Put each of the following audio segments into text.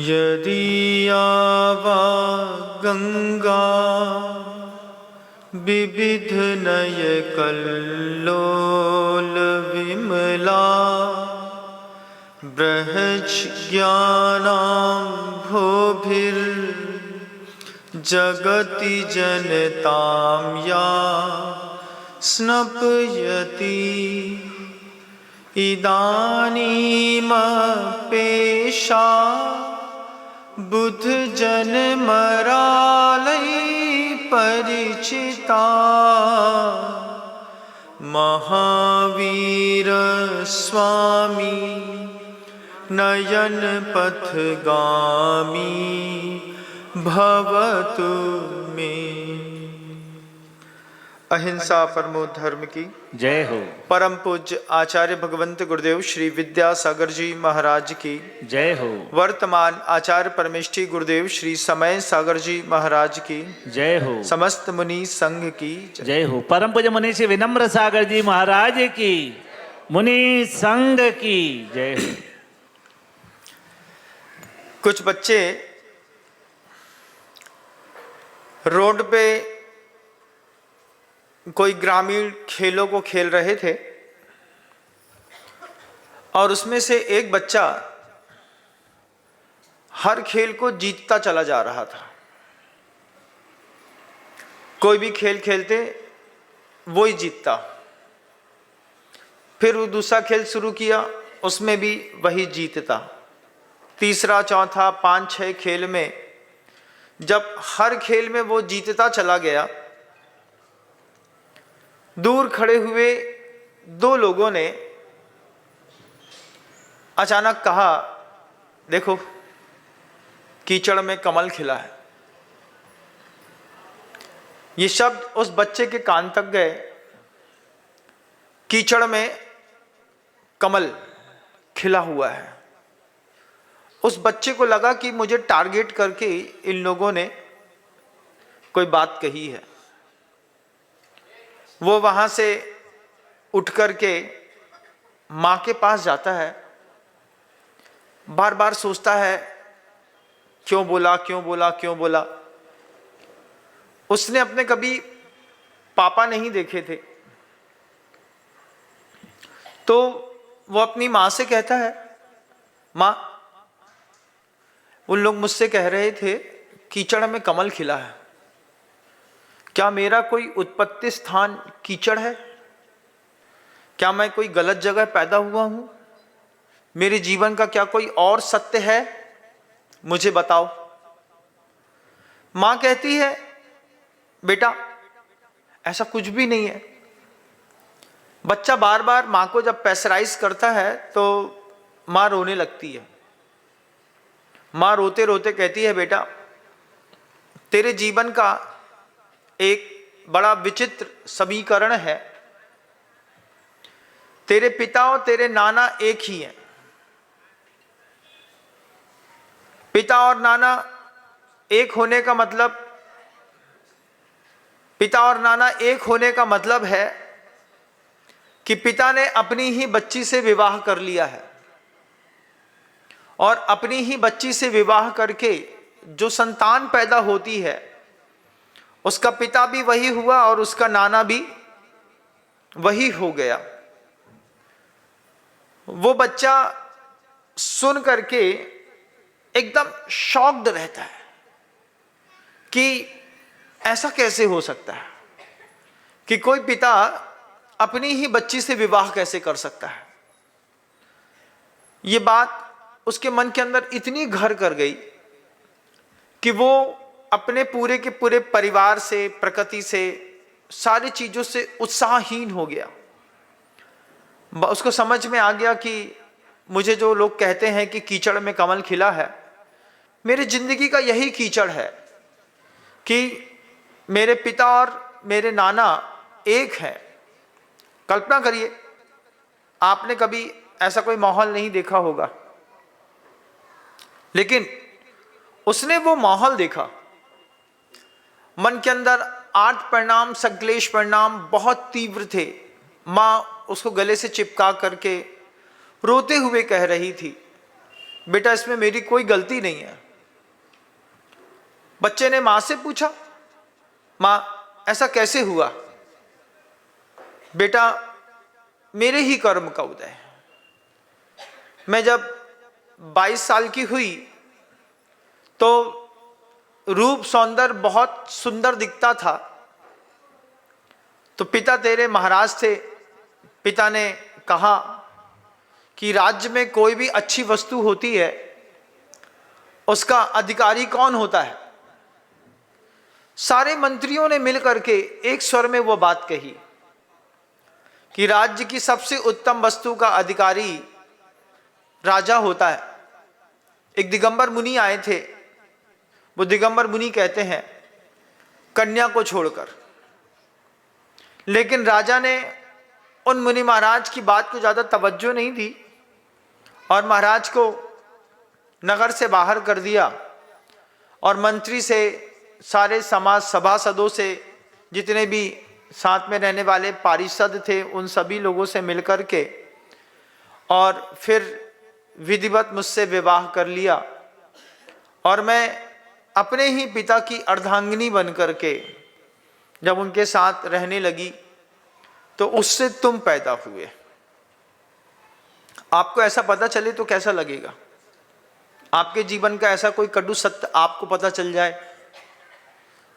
यदि आवा गंगा विविध नय कल्लोल विमला बृहज् ज्ञानाम्भोभिर्जगति जनतां या स्नपयति इदानीमपेशा बुद्ध जनमरालय परिचिता महावीर स्वामी नयन पथगामी भवतु मे। अहिंसा परमो धर्म की जय हो। परम पूज्य आचार्य भगवंत गुरुदेव श्री विद्यासागर जी महाराज की जय हो। वर्तमान आचार्य परमेष्ठी गुरुदेव श्री समय सागर जी महाराज की जय हो। समस्त मुनि संघ की जय हो। परम पूज्य मुनि श्री विनम्र सागर जी महाराज की, मुनि संघ की जय हो। कुछ बच्चे रोड पे कोई ग्रामीण खेलों को खेल रहे थे और उसमें से एक बच्चा हर खेल को जीतता चला जा रहा था। कोई भी खेल खेलते वो ही जीतता। फिर वो दूसरा खेल शुरू किया, उसमें भी वही जीतता। तीसरा, चौथा, 5-6 खेल में जब हर खेल में वो जीतता चला गया, दूर खड़े हुए 2 लोगों ने अचानक कहा, देखो कीचड़ में कमल खिला है। ये शब्द उस बच्चे के कान तक गए, कीचड़ में कमल खिला हुआ है। उस बच्चे को लगा कि मुझे टारगेट करके इन लोगों ने कोई बात कही है। वो वहां से उठ करके मां के पास जाता है, बार बार सोचता है क्यों बोला क्यों बोला क्यों बोला। उसने अपने कभी पापा नहीं देखे थे, तो वो अपनी मां से कहता है, मां उन लोग मुझसे कह रहे थे कीचड़ में कमल खिला है, क्या मेरा कोई उत्पत्ति स्थान कीचड़ है? क्या मैं कोई गलत जगह पैदा हुआ हूं? मेरे जीवन का क्या कोई और सत्य है? मुझे बताओ। मां कहती है, बेटा ऐसा कुछ भी नहीं है। बच्चा बार बार मां को जब प्रेशराइज करता है तो मां रोने लगती है। मां रोते रोते कहती है, बेटा तेरे जीवन का एक बड़ा विचित्र समीकरण है। तेरे पिता और तेरे नाना एक ही हैं। पिता और नाना एक होने का मतलब, पिता और नाना एक होने का मतलब है कि पिता ने अपनी ही बच्ची से विवाह कर लिया है और अपनी ही बच्ची से विवाह करके जो संतान पैदा होती है उसका पिता भी वही हुआ और उसका नाना भी वही हो गया। वो बच्चा सुन करके एकदम शॉक्ड रहता है कि ऐसा कैसे हो सकता है कि कोई पिता अपनी ही बच्ची से विवाह कैसे कर सकता है। ये बात उसके मन के अंदर इतनी घर कर गई कि वो अपने पूरे के पूरे परिवार से, प्रकृति से, सारी चीजों से उत्साहहीन हो गया। उसको समझ में आ गया कि मुझे जो लोग कहते हैं कि कीचड़ में कमल खिला है, मेरी जिंदगी का यही कीचड़ है कि मेरे पिता और मेरे नाना एक है। कल्पना करिए, आपने कभी ऐसा कोई माहौल नहीं देखा होगा, लेकिन उसने वो माहौल देखा, मन के अंदर आर्त परिणाम, संक्लेश परिणाम बहुत तीव्र थे। माँ उसको गले से चिपका करके रोते हुए कह रही थी, बेटा इसमें मेरी कोई गलती नहीं है। बच्चे ने माँ से पूछा, माँ ऐसा कैसे हुआ? बेटा मेरे ही कर्म का उदय है। मैं जब 22 साल की हुई तो रूप सौंदर्य बहुत सुंदर दिखता था। तो पिता तेरे महाराज थे, पिता ने कहा कि राज्य में कोई भी अच्छी वस्तु होती है उसका अधिकारी कौन होता है? सारे मंत्रियों ने मिलकर के एक स्वर में वो बात कही कि राज्य की सबसे उत्तम वस्तु का अधिकारी राजा होता है। एक दिगंबर मुनि आए थे, वो दिगंबर मुनि कहते हैं कन्या को छोड़कर, लेकिन राजा ने उन मुनि महाराज की बात को ज्यादा तवज्जो नहीं दी और महाराज को नगर से बाहर कर दिया। और मंत्री से, सारे समाज सभासदों से, जितने भी साथ में रहने वाले पारिषद थे, उन सभी लोगों से मिलकर के और फिर विधिवत मुझसे विवाह कर लिया। और मैं अपने ही पिता की अर्धांगिनी बन करके जब उनके साथ रहने लगी तो उससे तुम पैदा हुए। आपको ऐसा पता चले तो कैसा लगेगा? आपके जीवन का ऐसा कोई कटु सत्य आपको पता चल जाए,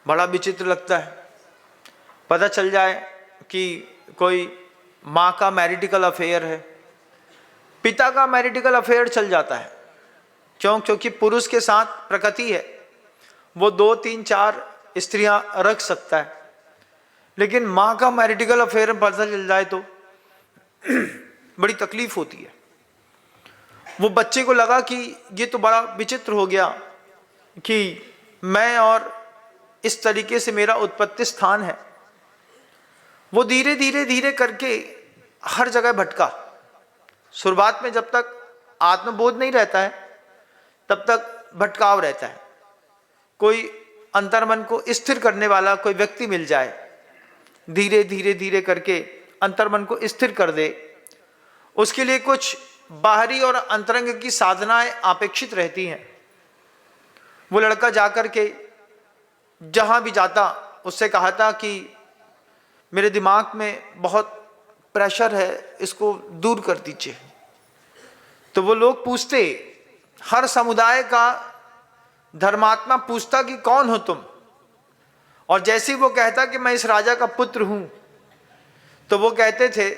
बड़ा विचित्र लगता है। पता चल जाए कि कोई माँ का मैरिटिकल अफेयर है, पिता का मैरिटिकल अफेयर चल जाता है। क्यों? क्योंकि पुरुष के साथ प्रकृति है, वो 2, 3, 4 स्त्रियां रख सकता है, लेकिन माँ का मैरिटिकल अफेयर पता चल जाए तो बड़ी तकलीफ होती है। वो बच्चे को लगा कि ये तो बड़ा विचित्र हो गया कि मैं और इस तरीके से मेरा उत्पत्ति स्थान है। वो धीरे धीरे धीरे करके हर जगह भटका। शुरुआत में जब तक आत्मबोध नहीं रहता है तब तक भटकाव रहता है। कोई अंतर्मन को स्थिर करने वाला कोई व्यक्ति मिल जाए, धीरे धीरे धीरे करके अंतर्मन को स्थिर कर दे, उसके लिए कुछ बाहरी और अंतरंग की साधनाएं अपेक्षित रहती हैं। वो लड़का जाकर के जहां भी जाता उससे कहा था कि मेरे दिमाग में बहुत प्रेशर है, इसको दूर कर दीजिए। तो वो लोग पूछते, हर समुदाय का धर्मात्मा पूछता कि कौन हो तुम, और जैसे ही वो कहता कि मैं इस राजा का पुत्र हूं तो वो कहते थे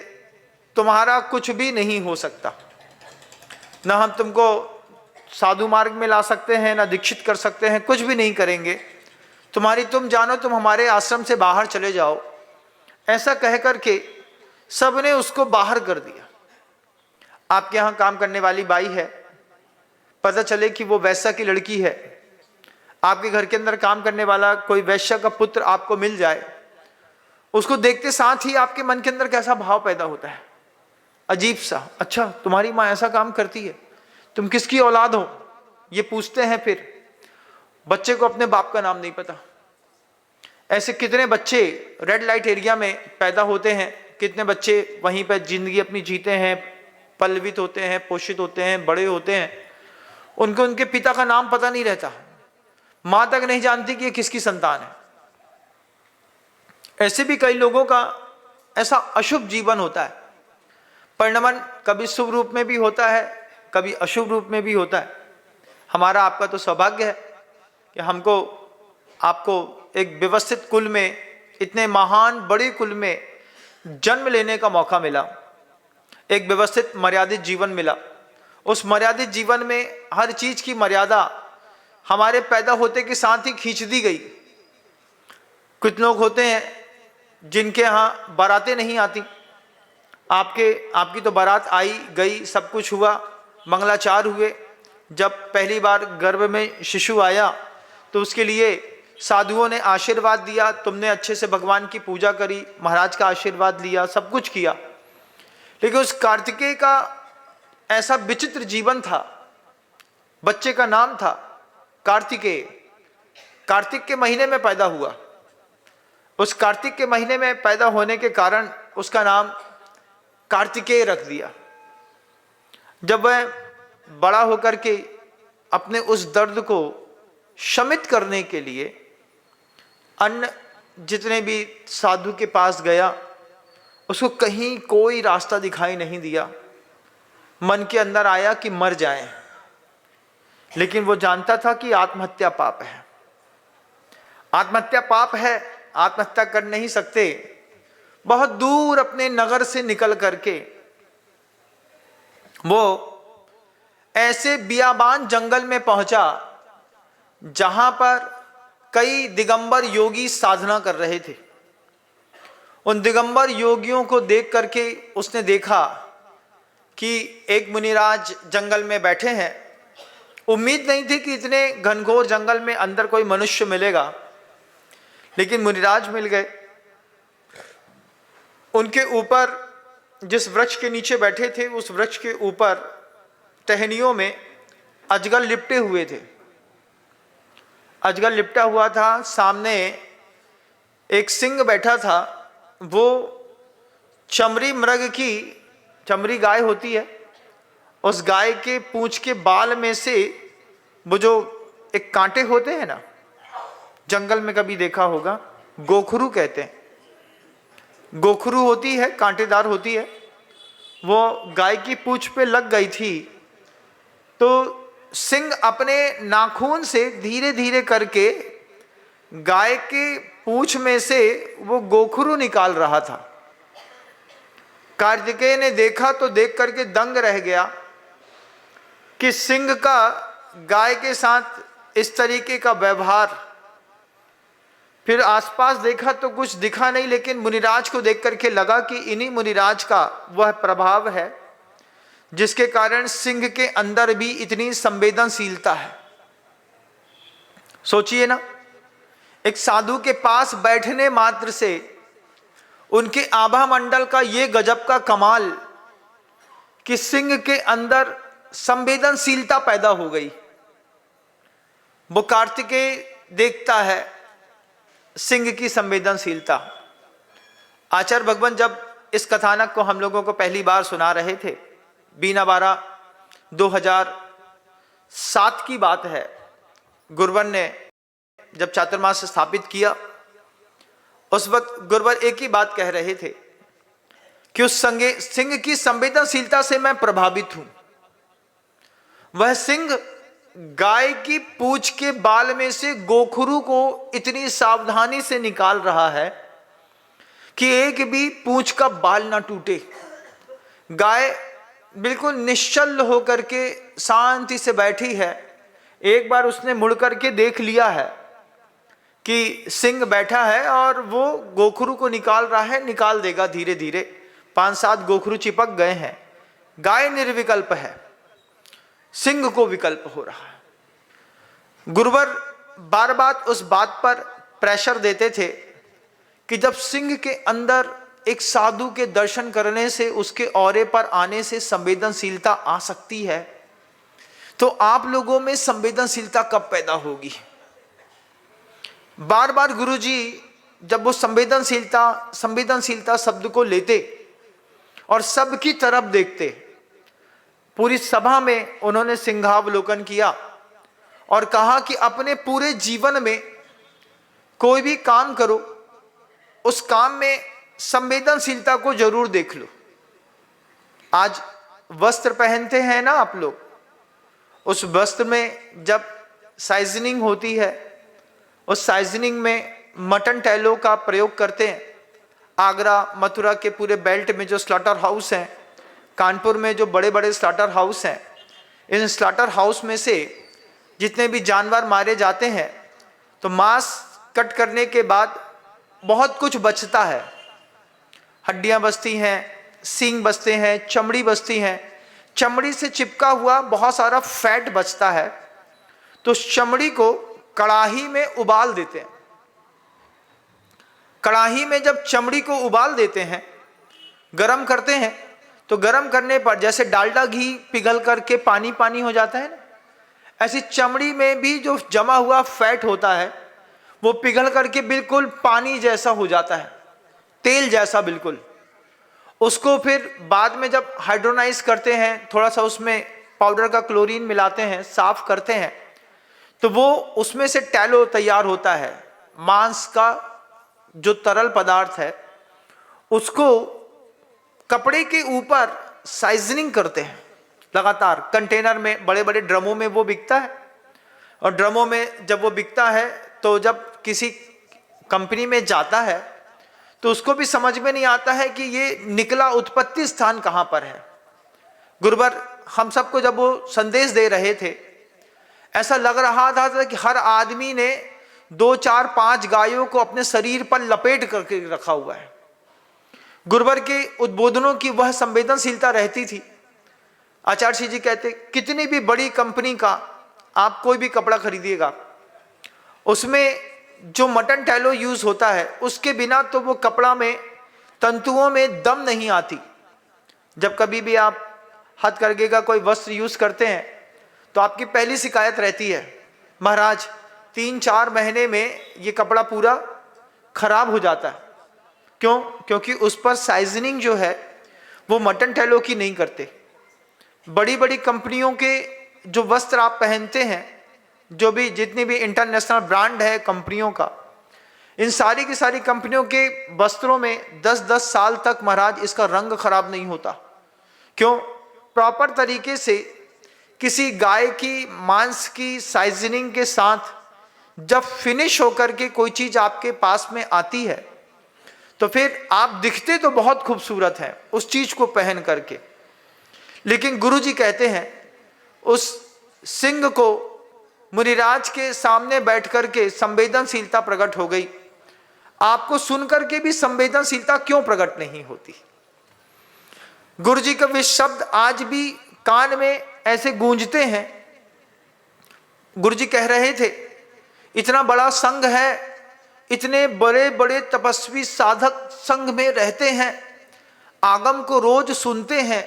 तुम्हारा कुछ भी नहीं हो सकता, ना हम तुमको साधु मार्ग में ला सकते हैं, ना दीक्षित कर सकते हैं, कुछ भी नहीं करेंगे, तुम्हारी तुम जानो, तुम हमारे आश्रम से बाहर चले जाओ। ऐसा कह करके सबने उसको बाहर कर दिया। आपके यहाँ काम करने वाली बाई है, पता चले कि वो वैश्या की लड़की है, आपके घर के अंदर काम करने वाला कोई वैश्या का पुत्र आपको मिल जाए, उसको देखते साथ ही आपके मन के अंदर कैसा भाव पैदा होता है, अजीब सा। अच्छा तुम्हारी माँ ऐसा काम करती है, तुम किसकी औलाद हो, ये पूछते हैं। फिर बच्चे को अपने बाप का नाम नहीं पता। ऐसे कितने बच्चे रेड लाइट एरिया में पैदा होते हैं, कितने बच्चे वहीं पर जिंदगी अपनी जीते हैं, पल्लवित होते हैं, पोषित होते हैं, बड़े होते हैं, उनको उनके पिता का नाम पता नहीं रहता, मां तक नहीं जानती कि ये किसकी संतान है। ऐसे भी कई लोगों का ऐसा अशुभ जीवन होता है। परिणमन कभी शुभ रूप में भी होता है, कभी अशुभ रूप में भी होता है। हमारा आपका तो सौभाग्य है कि हमको आपको एक व्यवस्थित कुल में, इतने महान बड़े कुल में जन्म लेने का मौका मिला, एक व्यवस्थित मर्यादित जीवन मिला। उस मर्यादित जीवन में हर चीज की मर्यादा हमारे पैदा होते के साथ ही खींच दी गई। कुछ लोग होते हैं जिनके यहाँ बारातें नहीं आती, आपकी तो बारात आई गई, सब कुछ हुआ, मंगलाचार हुए। जब पहली बार गर्भ में शिशु आया तो उसके लिए साधुओं ने आशीर्वाद दिया, तुमने अच्छे से भगवान की पूजा करी, महाराज का आशीर्वाद लिया, सब कुछ किया। लेकिन उस कार्तिकेय का ऐसा विचित्र जीवन था। बच्चे का नाम था कार्तिकेय, कार्तिक के महीने में पैदा हुआ। उस कार्तिक के महीने में पैदा होने के कारण उसका नाम कार्तिकेय रख दिया। जब वह बड़ा होकर के अपने उस दर्द को शमित करने के लिए अन्य जितने भी साधु के पास गया, उसको कहीं कोई रास्ता दिखाई नहीं दिया। मन के अंदर आया कि मर जाए, लेकिन वो जानता था कि आत्महत्या पाप है, आत्महत्या पाप है, आत्महत्या कर नहीं सकते। बहुत दूर अपने नगर से निकल करके वो ऐसे बियाबान जंगल में पहुंचा जहां पर कई दिगंबर योगी साधना कर रहे थे। उन दिगंबर योगियों को देख करके उसने देखा कि एक मुनिराज जंगल में बैठे हैं। उम्मीद नहीं थी कि इतने घनघोर जंगल में अंदर कोई मनुष्य मिलेगा, लेकिन मुनिराज मिल गए। उनके ऊपर जिस वृक्ष के नीचे बैठे थे, उस वृक्ष के ऊपर टहनियों में अजगर लिपटे हुए थे। अजगर लिपटा हुआ था, सामने एक सिंह बैठा था। वो चमरी मृग की, चमरी गाय होती है, उस गाय के पूंछ के बाल में से वो जो एक कांटे होते हैं ना, जंगल में कभी देखा होगा, गोखरू कहते हैं, गोखरू होती है, कांटेदार होती है, वो गाय की पूंछ पे लग गई थी। तो सिंह अपने नाखून से धीरे धीरे करके गाय के पूंछ में से वो गोखरू निकाल रहा था। कार्तिकेय ने देखा तो देख करके दंग रह गया कि सिंह का गाय के साथ इस तरीके का व्यवहार। फिर आसपास देखा तो कुछ दिखा नहीं, लेकिन मुनिराज को देख करके लगा कि इन्हीं मुनिराज का वह प्रभाव है जिसके कारण सिंह के अंदर भी इतनी संवेदनशीलता है। सोचिए ना, एक साधु के पास बैठने मात्र से उनके आभा मंडल का ये गजब का कमाल कि सिंह के अंदर संवेदनशीलता पैदा हो गई। वो कार्तिकेय देखता है सिंह की संवेदनशीलता। आचार्य भगवान जब इस कथानक को हम लोगों को पहली बार सुना रहे थे, बीना 2007 की बात है, गुरुवर ने जब चातुर्मास स्थापित किया, उस वक्त गुरुवर एक ही बात कह रहे थे कि उस सिंह की संवेदनशीलता से मैं प्रभावित हूं। वह सिंह गाय की पूंछ के बाल में से गोखरू को इतनी सावधानी से निकाल रहा है कि एक भी पूंछ का बाल ना टूटे। गाय बिल्कुल निश्चल होकर के शांति से बैठी है। एक बार उसने मुड़ करके देख लिया है कि सिंह बैठा है और वो गोखरू को निकाल रहा है, निकाल देगा धीरे धीरे। 5-7 गोखरू चिपक गए हैं। गाय निर्विकल्प है, सिंह को विकल्प हो रहा है। गुरुवर बार बार उस बात पर प्रेशर देते थे कि जब सिंह के अंदर एक साधु के दर्शन करने से, उसके औरे पर आने से संवेदनशीलता आ सकती है, तो आप लोगों में संवेदनशीलता कब पैदा होगी। बार बार गुरुजी जब वो संवेदनशीलता शब्द को लेते और सबकी तरफ देखते, पूरी सभा में उन्होंने सिंहावलोकन किया और कहा कि अपने पूरे जीवन में कोई भी काम करो, उस काम में संवेदनशीलता को जरूर देख लो। आज वस्त्र पहनते हैं ना आप लोग, उस वस्त्र में जब साइजनिंग होती है, उस साइजनिंग में मटन टैलो का प्रयोग करते हैं। आगरा मथुरा के पूरे बेल्ट में जो स्लॉटर हाउस हैं, कानपुर में जो बड़े बड़े स्लॉटर हाउस हैं, इन स्लॉटर हाउस में से जितने भी जानवर मारे जाते हैं तो मांस कट करने के बाद बहुत कुछ बचता है। हड्डियां बचती हैं, सींग बचते हैं, चमड़ी बचती हैं। चमड़ी से चिपका हुआ बहुत सारा फैट बचता है, तो उस चमड़ी को कड़ाही में उबाल देते हैं। कड़ाही में जब चमड़ी को उबाल देते हैं, गरम करते हैं, तो गरम करने पर जैसे डालडा घी पिघल करके पानी पानी हो जाता है ना, ऐसी चमड़ी में भी जो जमा हुआ फैट होता है वो पिघल करके बिल्कुल पानी जैसा हो जाता है, तेल जैसा बिल्कुल। उसको फिर बाद में जब हाइड्रोनाइज करते हैं, थोड़ा सा उसमें पाउडर का क्लोरीन मिलाते हैं, साफ करते हैं, तो वो उसमें से टैलो तैयार होता है। मांस का जो तरल पदार्थ है उसको कपड़े के ऊपर साइजनिंग करते हैं लगातार। कंटेनर में, बड़े बड़े ड्रमों में वो बिकता है, और ड्रमों में जब वो बिकता है तो जब किसी कंपनी में जाता है तो उसको भी समझ में नहीं आता है कि ये निकला उत्पत्ति स्थान कहां पर है। गुरुवर हम सबको जब वो संदेश दे रहे थे, ऐसा लग रहा था कि हर आदमी ने 2, 4, 5 गायों को अपने शरीर पर लपेट करके रखा हुआ है। गुरुवर के उद्बोधनों की वह संवेदनशीलता रहती थी। आचार्य जी कहते, कितनी भी बड़ी कंपनी का आप कोई भी कपड़ा खरीदिएगा, उसमें जो मटन टैलो यूज होता है उसके बिना तो वो कपड़ा में, तंतुओं में दम नहीं आती। जब कभी भी आप हथकरघे का कोई वस्त्र यूज करते हैं तो आपकी पहली शिकायत रहती है, महाराज 3-4 महीने में ये कपड़ा पूरा खराब हो जाता है। क्यों? क्योंकि उस पर साइजनिंग जो है वो मटन टैलो की नहीं करते। बड़ी बड़ी कंपनियों के जो वस्त्र आप पहनते हैं, जो भी जितनी भी इंटरनेशनल ब्रांड है कंपनियों का, इन सारी की सारी कंपनियों के वस्त्रों में 10-10 साल तक महाराज इसका रंग खराब नहीं होता। क्यों? प्रॉपर तरीके से किसी गाय की मांस की साइजनिंग के साथ जब फिनिश होकर के कोई चीज आपके पास में आती है तो फिर आप दिखते तो बहुत खूबसूरत हैं उस चीज को पहन करके, लेकिन गुरुजी कहते हैं उस सिंह को मुनिराज के सामने बैठ करके संवेदनशीलता प्रकट हो गई। आपको सुनकर के भी संवेदनशीलता क्यों प्रकट नहीं होती? गुरुजी का वे शब्द आज भी कान में ऐसे गूंजते हैं। गुरुजी कह रहे थे, इतना बड़ा संघ है, इतने बड़े बड़े तपस्वी साधक संघ में रहते हैं, आगम को रोज सुनते हैं,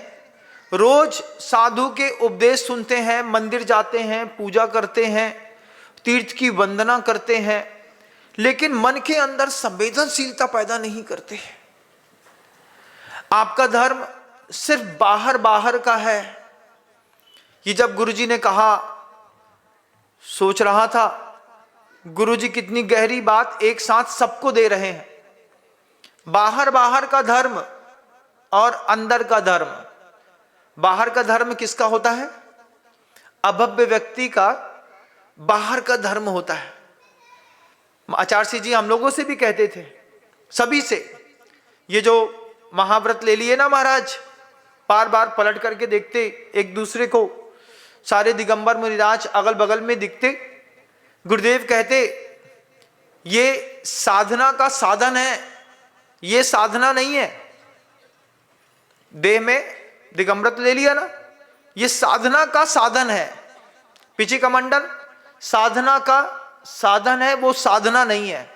रोज साधु के उपदेश सुनते हैं, मंदिर जाते हैं, पूजा करते हैं, तीर्थ की वंदना करते हैं, लेकिन मन के अंदर संवेदनशीलता पैदा नहीं करते। आपका धर्म सिर्फ बाहर बाहर का है। ये जब गुरुजी ने कहा, सोच रहा था गुरुजी कितनी गहरी बात एक साथ सबको दे रहे हैं। बाहर बाहर का धर्म और अंदर का धर्म। बाहर का धर्म किसका होता है? अभव्य व्यक्ति का बाहर का धर्म होता है। आचार्य जी हम लोगों से भी कहते थे, सभी से, ये जो महाव्रत ले लिए ना महाराज, बार बार पलट करके देखते एक दूसरे को, सारे दिगंबर मुनिराज अगल बगल में दिखते। गुरुदेव कहते ये साधना का साधन है, ये साधना नहीं है। देह में दिगंबरत ले लिया ना, ये साधना का साधन है। पीछे का मंडल साधना का साधन है, वो साधना नहीं है।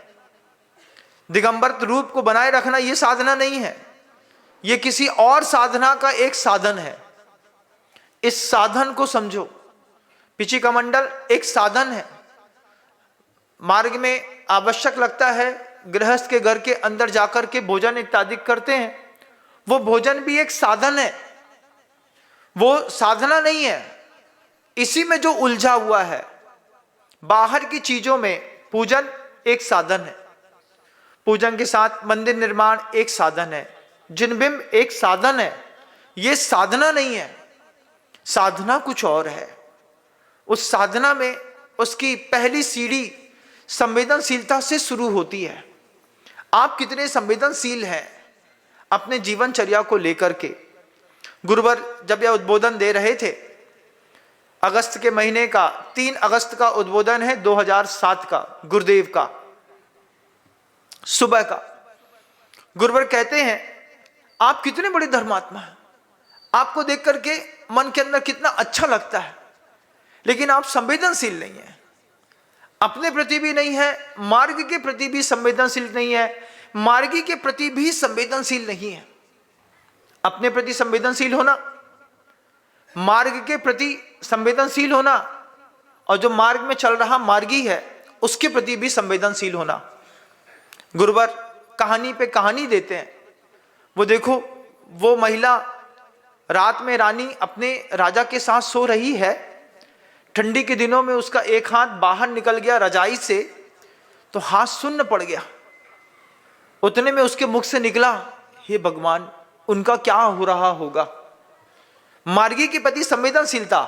दिगंबर रूप को बनाए रखना ये साधना नहीं है, ये किसी और साधना का एक साधन है। इस साधन को समझो। पीछे का मंडल एक साधन है। मार्ग में आवश्यक लगता है, गृहस्थ के घर के अंदर जाकर के भोजन इत्यादि करते हैं, वो भोजन भी एक साधन है, वो साधना नहीं है। इसी में जो उलझा हुआ है, बाहर की चीजों में पूजन एक साधन है, पूजन के साथ मंदिर निर्माण एक साधन है, जिनबिंब एक साधन है, ये साधना नहीं है। साधना कुछ और है। उस साधना में उसकी पहली सीढ़ी संवेदनशीलता से शुरू होती है। आप कितने संवेदनशील हैं अपने जीवनचर्या को लेकर के। गुरुवर जब यह उद्बोधन दे रहे थे, अगस्त के महीने का 3 अगस्त का उद्बोधन है 2007 का, गुरुदेव का, सुबह का। गुरुवर कहते हैं आप कितने बड़े धर्मात्मा हैं, आपको देख करके मन के अंदर कितना अच्छा लगता है, लेकिन आप संवेदनशील नहीं है, अपने प्रति भी नहीं है, मार्ग के प्रति भी संवेदनशील नहीं है, मार्गी के प्रति भी संवेदनशील नहीं है। अपने प्रति संवेदनशील होना, मार्ग के प्रति संवेदनशील होना, और जो मार्ग में चल रहा मार्गी है उसके प्रति भी संवेदनशील होना। गुरुवर कहानी पे कहानी देते हैं। वो देखो, वो महिला रात में रानी अपने राजा के साथ सो रही है। ठंडी के दिनों में उसका एक हाथ बाहर निकल गया रजाई से, तो हाथ सुन्न पड़ गया। उतने में उसके मुख से निकला, हे भगवान, उनका क्या हो रहा होगा। मार्गी के प्रति संवेदनशीलता,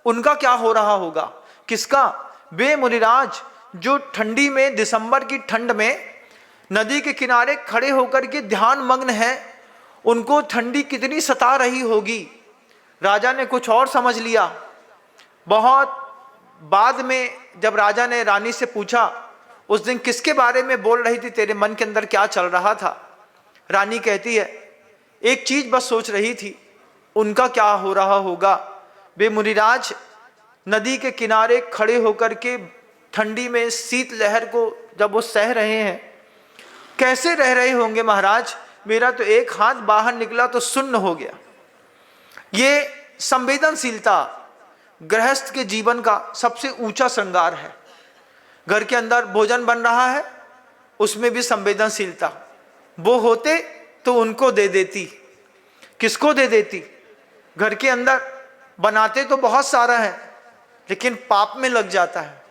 उनका क्या हो रहा होगा। किसका? वे मुनिराज जो ठंडी में, दिसंबर की ठंड में नदी के किनारे खड़े होकर के ध्यान मग्न हैं, उनको ठंडी कितनी सता रही होगी। राजा ने कुछ और समझ लिया। बहुत बाद में जब राजा ने रानी से पूछा, उस दिन किसके बारे में बोल रही थी, तेरे मन के अंदर क्या चल रहा था। रानी कहती है, एक चीज बस सोच रही थी, उनका क्या हो रहा होगा। वे मुनिराज नदी के किनारे खड़े होकर के ठंडी में शीत लहर को जब वो सह रहे हैं, कैसे रह रहे होंगे महाराज। मेरा तो एक हाथ बाहर निकला तो सुन्न हो गया। ये संवेदनशीलता गृहस्थ के जीवन का सबसे ऊंचा श्रृंगार है। घर के अंदर भोजन बन रहा है, उसमें भी संवेदनशीलता। वो होते तो उनको दे देती। किसको दे देती? घर के अंदर बनाते तो बहुत सारा है, लेकिन पाप में लग जाता है।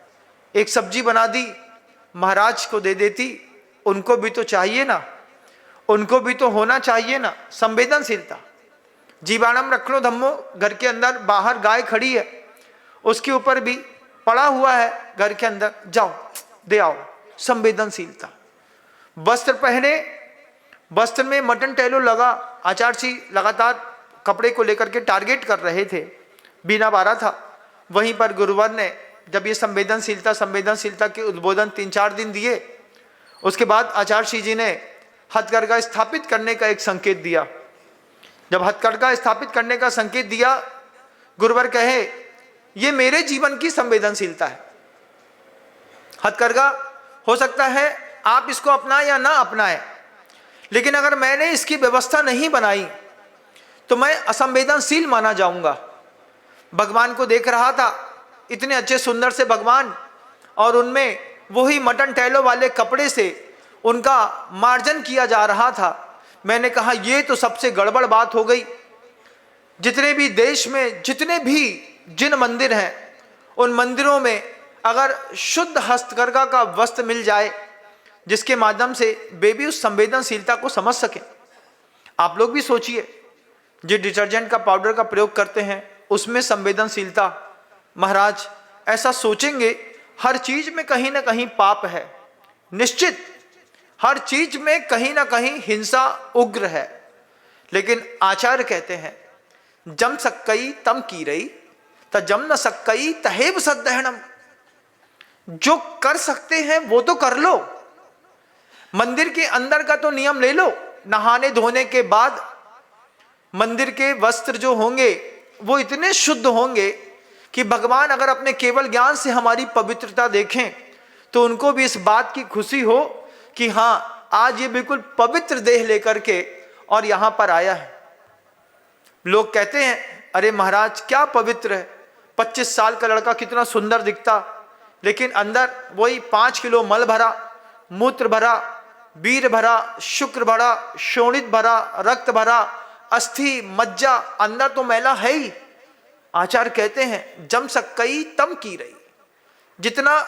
एक सब्जी बना दी, महाराज को दे देती। उनको भी तो चाहिए ना, उनको भी तो होना चाहिए ना संवेदनशीलता। जीवाणम रखो धम्मो, घर के अंदर बाहर गाय खड़ी है, उसके ऊपर भी पड़ा हुआ है, घर के अंदर जाओ दे आओ, संवेदनशीलता। वस्त्र पहने, वस्त्र में मटन टैलो लगा। आचार्य जी लगातार कपड़े को लेकर के टारगेट कर रहे थे, बिना बारा था। वहीं पर गुरुवर ने जब ये संवेदनशीलता के उद्बोधन 3-4 दिन दिए, उसके बाद आचार्य जी ने हथकरघा स्थापित करने का एक संकेत दिया। जब हथकरघा स्थापित करने का संकेत दिया, गुरुवर कहे, ये मेरे जीवन की संवेदनशीलता है। हथकरघा हो सकता है आप इसको अपनाएं या ना अपनाएं, लेकिन अगर मैंने इसकी व्यवस्था नहीं बनाई तो मैं असंवेदनशील माना जाऊंगा। भगवान को देख रहा था, इतने अच्छे सुंदर से भगवान, और उनमें वही मटन टैलो वाले कपड़े से उनका मार्जन किया जा रहा था। मैंने कहा, ये तो सबसे गड़बड़ बात हो गई। जितने भी देश में जितने भी जिन मंदिर हैं, उन मंदिरों में अगर शुद्ध हस्तकरघा का वस्त्र मिल जाए, जिसके माध्यम से वे भी उस संवेदनशीलता को समझ सकें। आप लोग भी सोचिए, जो डिटर्जेंट का पाउडर का प्रयोग करते हैं, उसमें संवेदनशीलता। महाराज ऐसा सोचेंगे, हर चीज में कहीं ना कहीं पाप है, निश्चित हर चीज में कहीं ना कहीं हिंसा उग्र है। लेकिन आचार्य कहते हैं, जम सक्कई तम की रही त जम न सक्कई तहेव सद्दहनम। जो कर सकते हैं वो तो कर लो। मंदिर के अंदर का तो नियम ले लो। नहाने धोने के बाद मंदिर के वस्त्र जो होंगे वो इतने शुद्ध होंगे कि भगवान अगर अपने केवल ज्ञान से हमारी पवित्रता देखें तो उनको भी इस बात की खुशी हो कि हाँ, आज ये बिल्कुल पवित्र देह लेकर के और यहां पर आया है। लोग कहते हैं, अरे महाराज क्या पवित्र है, 25 साल का लड़का कितना सुंदर दिखता, लेकिन अंदर वही 5 किलो मल भरा, मूत्र भरा, वीर भरा, शुक्र भरा, शोणित भरा, रक्त भरा, अस्थि मज्जा, अंदर तो मैला है ही। आचार्य कहते हैं, जम सक्कई तम की रही। जितना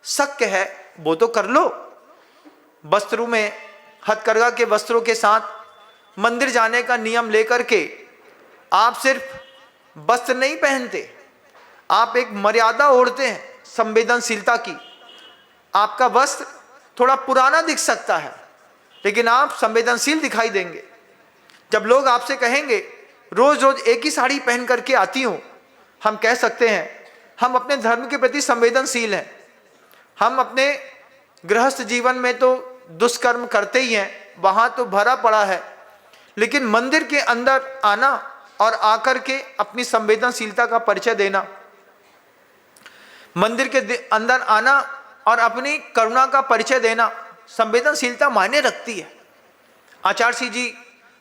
शक्य है वो तो कर लो। वस्त्रों में, हथकरघा के वस्त्रों के साथ मंदिर जाने का नियम लेकर के आप सिर्फ वस्त्र नहीं पहनते, आप एक मर्यादा ओढ़ते हैं संवेदनशीलता की। आपका वस्त्र थोड़ा पुराना दिख सकता है, लेकिन आप संवेदनशील दिखाई देंगे। जब लोग आपसे कहेंगे, रोज रोज एक ही साड़ी पहन करके आती हूं, हम कह सकते हैं हम अपने धर्म के प्रति संवेदनशील हैं। हम अपने गृहस्थ जीवन में तो दुष्कर्म करते ही हैं, वहां तो भरा पड़ा है, लेकिन मंदिर के अंदर आना और आकर के अपनी संवेदनशीलता का परिचय देना, मंदिर के अंदर आना और अपनी करुणा का परिचय देना, संवेदनशीलता मायने रखती है। आचार्य जी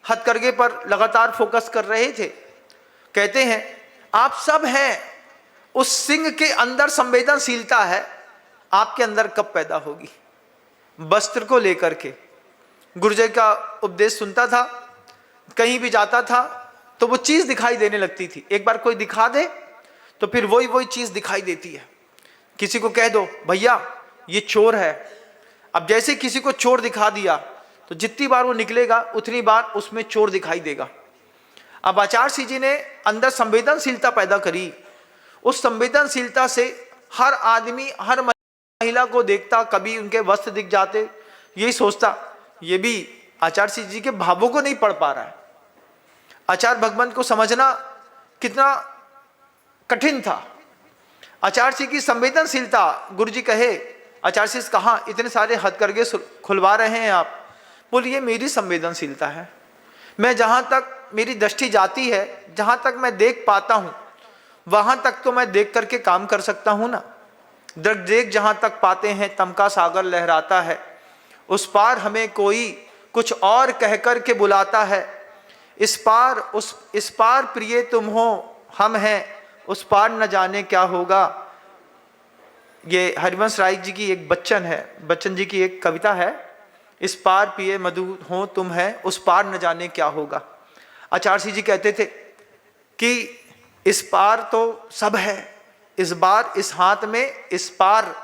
हथकरघे पर लगातार फोकस कर रहे थे। कहते हैं, आप सब हैं, उस सिंह के अंदर संवेदनशीलता है, आपके अंदर कब पैदा होगी? वस्त्र को लेकर के गुरुजी का उपदेश सुनता था, कहीं भी जाता था तो वो चीज दिखाई देने लगती थी। एक बार कोई दिखा दे तो फिर वही चीज दिखाई देती है। किसी को कह दो भैया ये चोर है, अब जैसे किसी को चोर दिखा दिया तो जितनी बार वो निकलेगा उतनी बार उसमें चोर दिखाई देगा। अब आचार्य श्री जी ने अंदर संवेदनशीलता पैदा करी। उस संवेदनशीलता से हर आदमी, हर महिला को देखता, कभी उनके वस्त्र दिख जाते, यही सोचता ये भी आचार्य श्री जी के भावों को नहीं पढ़ पा रहा है। आचार्य भगवंत को समझना कितना कठिन था। आचार्य जी की संवेदनशीलता, गुरु जी कहे आचार्य जी से कहा इतने सारे हथकरघे खुलवा रहे हैं आप, बोलिए मेरी संवेदनशीलता है, मैं जहां तक मेरी दृष्टि जाती है, जहां तक मैं देख पाता हूं वहां तक तो मैं देख करके काम कर सकता हूं ना। देख जहां तक पाते हैं तम का सागर लहराता है, उस पार हमें कोई कुछ और कह कर के बुलाता है। इस पार प्रिय तुम हो हम हैं, उस पार न जाने क्या होगा। ये हरिवंश राय जी की एक बच्चन जी की एक कविता है, इस पार प्रिय मधु हो तुम है, उस पार न जाने क्या होगा। आचार्य जी कहते थे कि इस पार तो सब है, इस बार इस हाथ में, इस पार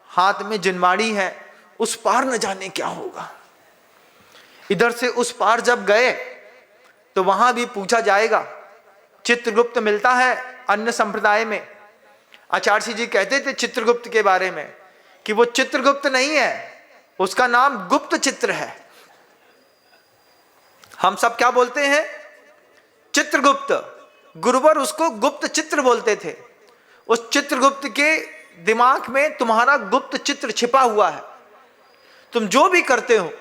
हाथ में जिनवाणी है, उस पार न जाने क्या होगा। इधर से उस पार जब गए तो वहां भी पूछा जाएगा। चित्रगुप्त मिलता है अन्य संप्रदाय में। आचार्य जी कहते थे चित्रगुप्त के बारे में कि वो चित्रगुप्त नहीं है, उसका नाम गुप्त चित्र है। हम सब क्या बोलते हैं? चित्रगुप्त। गुरुवर उसको गुप्त चित्र बोलते थे। उस चित्रगुप्त के दिमाग में तुम्हारा गुप्त चित्र छिपा हुआ है। तुम जो भी करते हो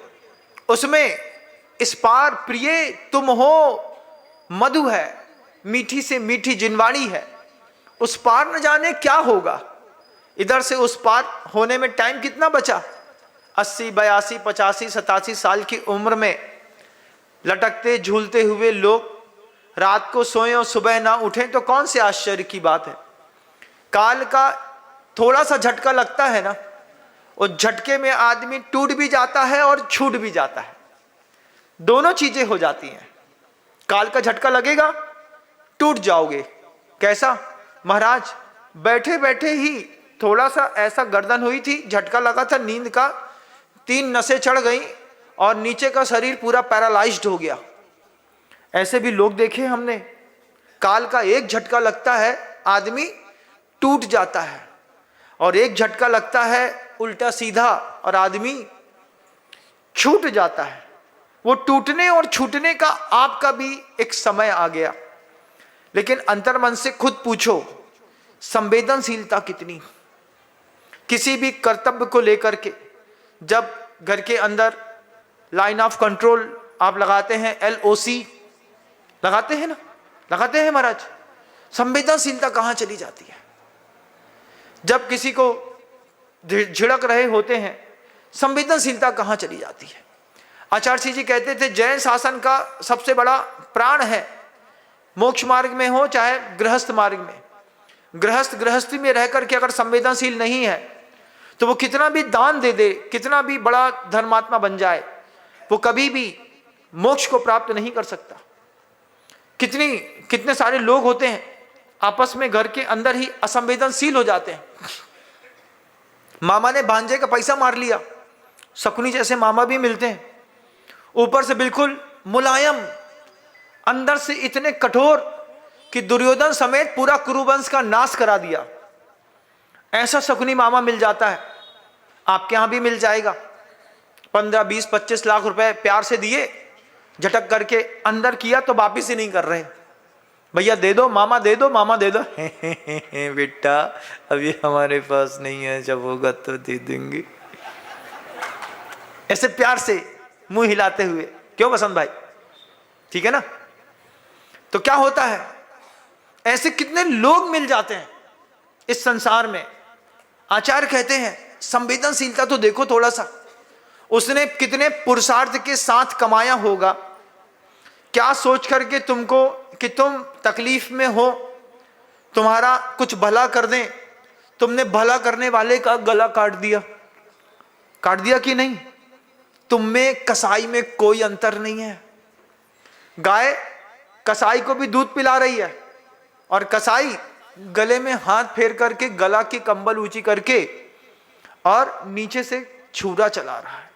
उसमें इस पार प्रिय तुम हो मधु है, मीठी से मीठी जिनवाणी है, उस पार न जाने क्या होगा। इधर से उस पार होने में टाइम कितना बचा? 80, 82, 85, 87 साल की उम्र में लटकते झूलते हुए लोग रात को सोए और सुबह ना उठें तो कौन से आश्चर्य की बात है। काल का थोड़ा सा झटका लगता है ना, उस झटके में आदमी टूट भी जाता है और छूट भी जाता है, दोनों चीजें हो जाती हैं। काल का झटका लगेगा, टूट जाओगे। कैसा? महाराज बैठे बैठे ही थोड़ा सा ऐसा गर्दन हुई थी, झटका लगा था नींद का, 3 नसें चढ़ गई और नीचे का शरीर पूरा पैरालाइज्ड हो गया। ऐसे भी लोग देखे हमने। काल का एक झटका लगता है आदमी टूट जाता है, और एक झटका लगता है उल्टा सीधा और आदमी छूट जाता है। वो टूटने और छूटने का आपका भी एक समय आ गया। लेकिन अंतर्मन से खुद पूछो, संवेदनशीलता कितनी? किसी भी कर्तव्य को लेकर के, जब घर के अंदर लाइन ऑफ कंट्रोल आप लगाते हैं, LOC लगाते हैं ना, लगाते हैं महाराज, संवेदनशीलता कहां चली जाती है? जब किसी को झिड़क रहे होते हैं, संवेदनशीलता कहां चली जाती है? आचार्य जी कहते थे जैन शासन का सबसे बड़ा प्राण है, मोक्ष मार्ग में हो चाहे गृहस्थ मार्ग में। गृहस्थी में रह करके अगर संवेदनशील नहीं है तो वो कितना भी दान दे दे, कितना भी बड़ा धर्मात्मा बन जाए, वो कभी भी मोक्ष को प्राप्त नहीं कर सकता। कितने सारे लोग होते हैं आपस में घर के अंदर ही असंवेदनशील हो जाते हैं। मामा ने भांजे का पैसा मार लिया, शकुनी जैसे मामा भी मिलते हैं, ऊपर से बिल्कुल मुलायम, अंदर से इतने कठोर कि दुर्योधन समेत पूरा कुरुवंश का नाश करा दिया। ऐसा शकुनी मामा मिल जाता है, आपके यहां भी मिल जाएगा। 15, 20, 25 लाख रुपए प्यार से दिए, झटक करके अंदर किया तो वापिस ही नहीं कर रहे। भैया दे दो, मामा दे दो, मामा दे दो। बेटा अभी हमारे पास नहीं है, जब होगा तो दे देंगे। ऐसे प्यार से मुंह हिलाते हुए, क्यों बसंत भाई? ठीक है ना? तो क्या होता है, ऐसे कितने लोग मिल जाते हैं इस संसार में। आचार्य कहते हैं संवेदनशीलता तो देखो थोड़ा सा, उसने कितने पुरुषार्थ के साथ कमाया होगा, क्या सोच करके तुमको कि तुम तकलीफ में हो तुम्हारा कुछ भला कर दें, तुमने भला करने वाले का गला काट दिया कि नहीं? तुम में कसाई में कोई अंतर नहीं है। गाय कसाई को भी दूध पिला रही है और कसाई गले में हाथ फेर करके गला की कंबल ऊंची करके और नीचे से छुरा चला रहा है।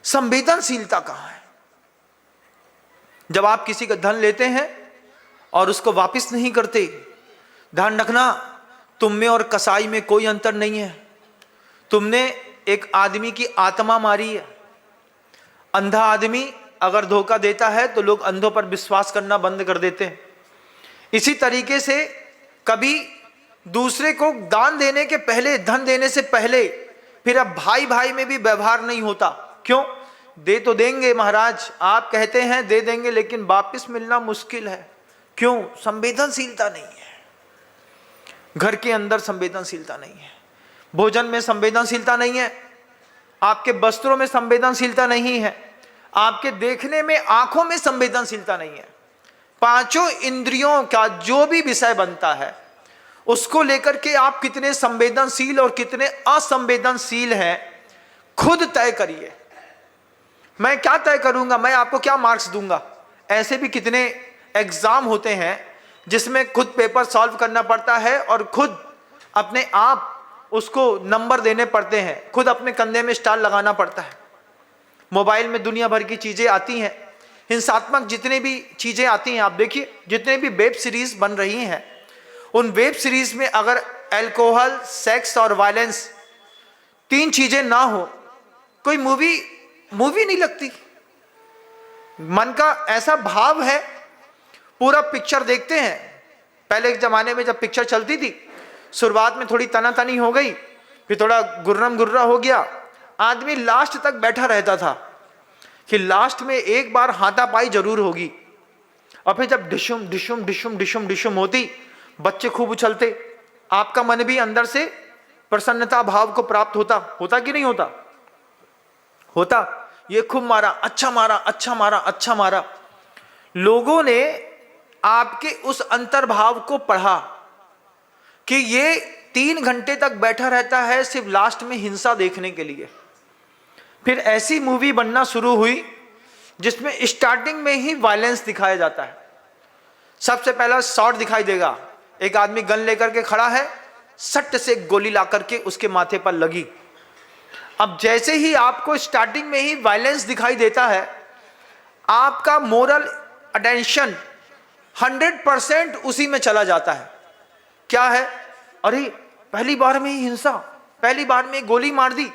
संवेदनशीलता कहां है? जब आप किसी का धन लेते हैं और उसको वापस नहीं करते, ध्यान रखना, तुम में और कसाई में कोई अंतर नहीं है। तुमने एक आदमी की आत्मा मारी है। अंधा आदमी अगर धोखा देता है तो लोग अंधों पर विश्वास करना बंद कर देते हैं। इसी तरीके से कभी दूसरे को दान देने के पहले, धन देने से पहले, फिर अब भाई भाई में भी व्यवहार नहीं होता। क्यों? दे तो देंगे महाराज, आप कहते हैं दे देंगे, लेकिन वापस मिलना मुश्किल है। क्यों? संवेदनशीलता नहीं है। घर के अंदर संवेदनशीलता नहीं है, भोजन में संवेदनशीलता नहीं है, आपके वस्त्रों में संवेदनशीलता नहीं है, आपके देखने में, आंखों में संवेदनशीलता नहीं है। पांचों इंद्रियों का जो भी विषय बनता है उसको लेकर के आप कितने संवेदनशील और कितने असंवेदनशील हैं, खुद तय करिए। मैं क्या तय करूंगा? मैं आपको क्या मार्क्स दूंगा? ऐसे भी कितने एग्जाम होते हैं जिसमें खुद पेपर सॉल्व करना पड़ता है और खुद अपने आप उसको नंबर देने पड़ते हैं, खुद अपने कंधे में स्टार लगाना पड़ता है। मोबाइल में दुनिया भर की चीजें आती हैं, हिंसात्मक जितने भी चीजें आती हैं, आप देखिए जितने भी वेब सीरीज बन रही हैं, उन वेब सीरीज में अगर अल्कोहल, सेक्स और वायलेंस, तीन चीजें ना हो, कोई मूवी नहीं लगती। मन का ऐसा भाव है, पूरा पिक्चर देखते हैं। पहले के जमाने में जब पिक्चर चलती थी, शुरुआत में थोड़ी तनातनी हो गई, फिर थोड़ा गुर्रम गुर्रा हो गया, आदमी लास्ट तक बैठा रहता था कि लास्ट में एक बार हाथापाई जरूर होगी। और फिर जब डिशुम डिशुम डिशुम डिशुम डिशुम होती, बच्चे खूब उछलते, आपका मन भी अंदर से प्रसन्नता भाव को प्राप्त होता कि नहीं होता? ये खूब मारा, अच्छा मारा, अच्छा मारा, अच्छा मारा। लोगों ने आपके उस अंतर्भाव को पढ़ा कि ये 3 घंटे तक बैठा रहता है सिर्फ लास्ट में हिंसा देखने के लिए। फिर ऐसी मूवी बनना शुरू हुई जिसमें स्टार्टिंग में ही वायलेंस दिखाया जाता है। सबसे पहला शॉट दिखाई देगा, एक आदमी गन लेकर के खड़ा है, सट से गोली ला करके उसके माथे पर लगी। अब जैसे ही आपको स्टार्टिंग में ही वायलेंस दिखाई देता है, आपका मोरल अटेंशन 100% उसी में चला जाता है। क्या है? अरे पहली बार में ही हिंसा, पहली बार में गोली मार दी।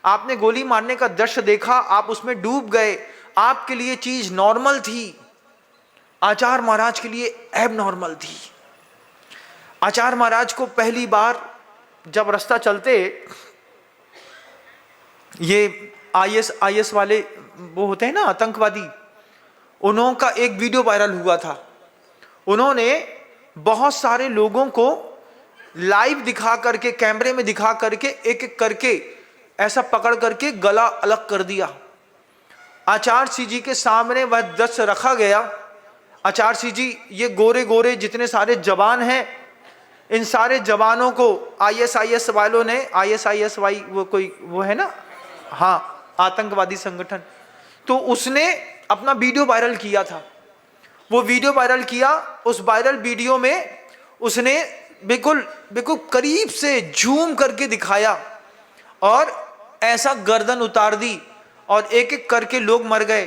आपने गोली मारने का दृश्य देखा, आप उसमें डूब गए, आपके लिए चीज नॉर्मल थी, आचार्य महाराज के लिए एब नॉर्मल थी। आचार्य महाराज को पहली बार जब रास्ता चलते, ये आईएस वाले वो होते हैं ना आतंकवादी, उन्हों का एक वीडियो वायरल हुआ था। उन्होंने बहुत सारे लोगों को लाइव दिखा करके, कैमरे में दिखा करके, एक एक करके ऐसा पकड़ करके गला अलग कर दिया। आचार्य सिंह जी के सामने वह दृश्य रखा गया। आचार्य सिंह जी, ये गोरे गोरे जितने सारे जवान हैं, इन सारे जवानों को आईएस वालों ने, ISISY वो है ना, हाँ, आतंकवादी संगठन, तो उसने अपना वीडियो वायरल किया था। वो वीडियो वायरल किया, उस वायरल वीडियो में उसने बिल्कुल करीब से जूम करके दिखाया और ऐसा गर्दन उतार दी और एक एक करके लोग मर गए।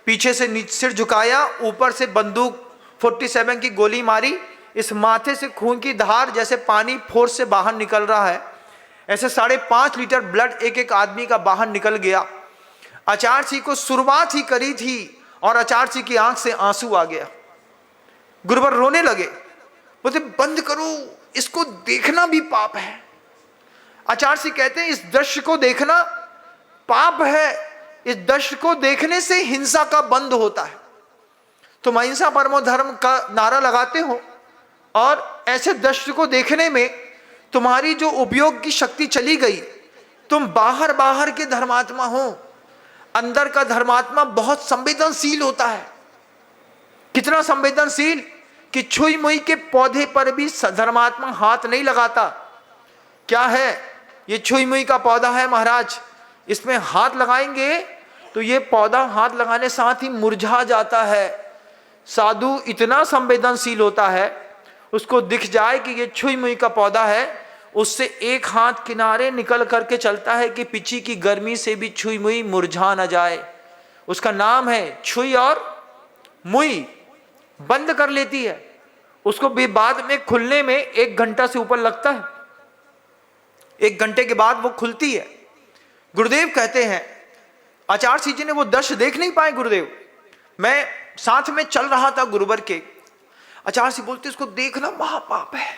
पीछे से नीचे सिर झुकाया, ऊपर से बंदूक 47 की गोली मारी, इस माथे से खून की धार जैसे पानी फोर्स से बाहर निकल रहा है, ऐसे 5.5 लीटर ब्लड एक एक आदमी का बाहर निकल गया। आचार्य सिंह को शुरुआत ही करी थी और आचार्य सिंह की आंख से आंसू आ गया। गुरुवर रोने लगे, बोलते बंद करो, इसको देखना भी पाप है। आचार्य सिंह कहते हैं इस दृश्य को देखना पाप है, इस दृश्य को देखने से हिंसा का बंद होता है। तुम अहिंसा परमो धर्म का नारा लगाते हो और ऐसे दृश्य को देखने में तुम्हारी जो उपयोग की शक्ति चली गई। तुम बाहर के धर्मात्मा हो, अंदर का धर्मात्मा बहुत संवेदनशील होता है। कितना संवेदनशील कि छुई मुई के पौधे पर भी धर्मात्मा हाथ नहीं लगाता। क्या है ये? छुई मुई का पौधा है महाराज, इसमें हाथ लगाएंगे तो ये पौधा हाथ लगाने साथ ही मुरझा जाता है। साधु इतना संवेदनशील होता है, उसको दिख जाए कि ये छुई मुई का पौधा है, उससे एक हाथ किनारे निकल करके चलता है कि पीछे की गर्मी से भी छुई मुई मुरझा न जाए। उसका नाम है छुई और मुई। बंद कर लेती है उसको भी, बाद में खुलने में 1 घंटा से ऊपर लगता है। 1 घंटे के बाद वो खुलती है। गुरुदेव कहते हैं, आचार्य जी ने वो दृश्य देख नहीं पाए। गुरुदेव, मैं साथ में चल रहा था गुरुवर के, आचार्य जी बोलते इसको देखना महापाप है।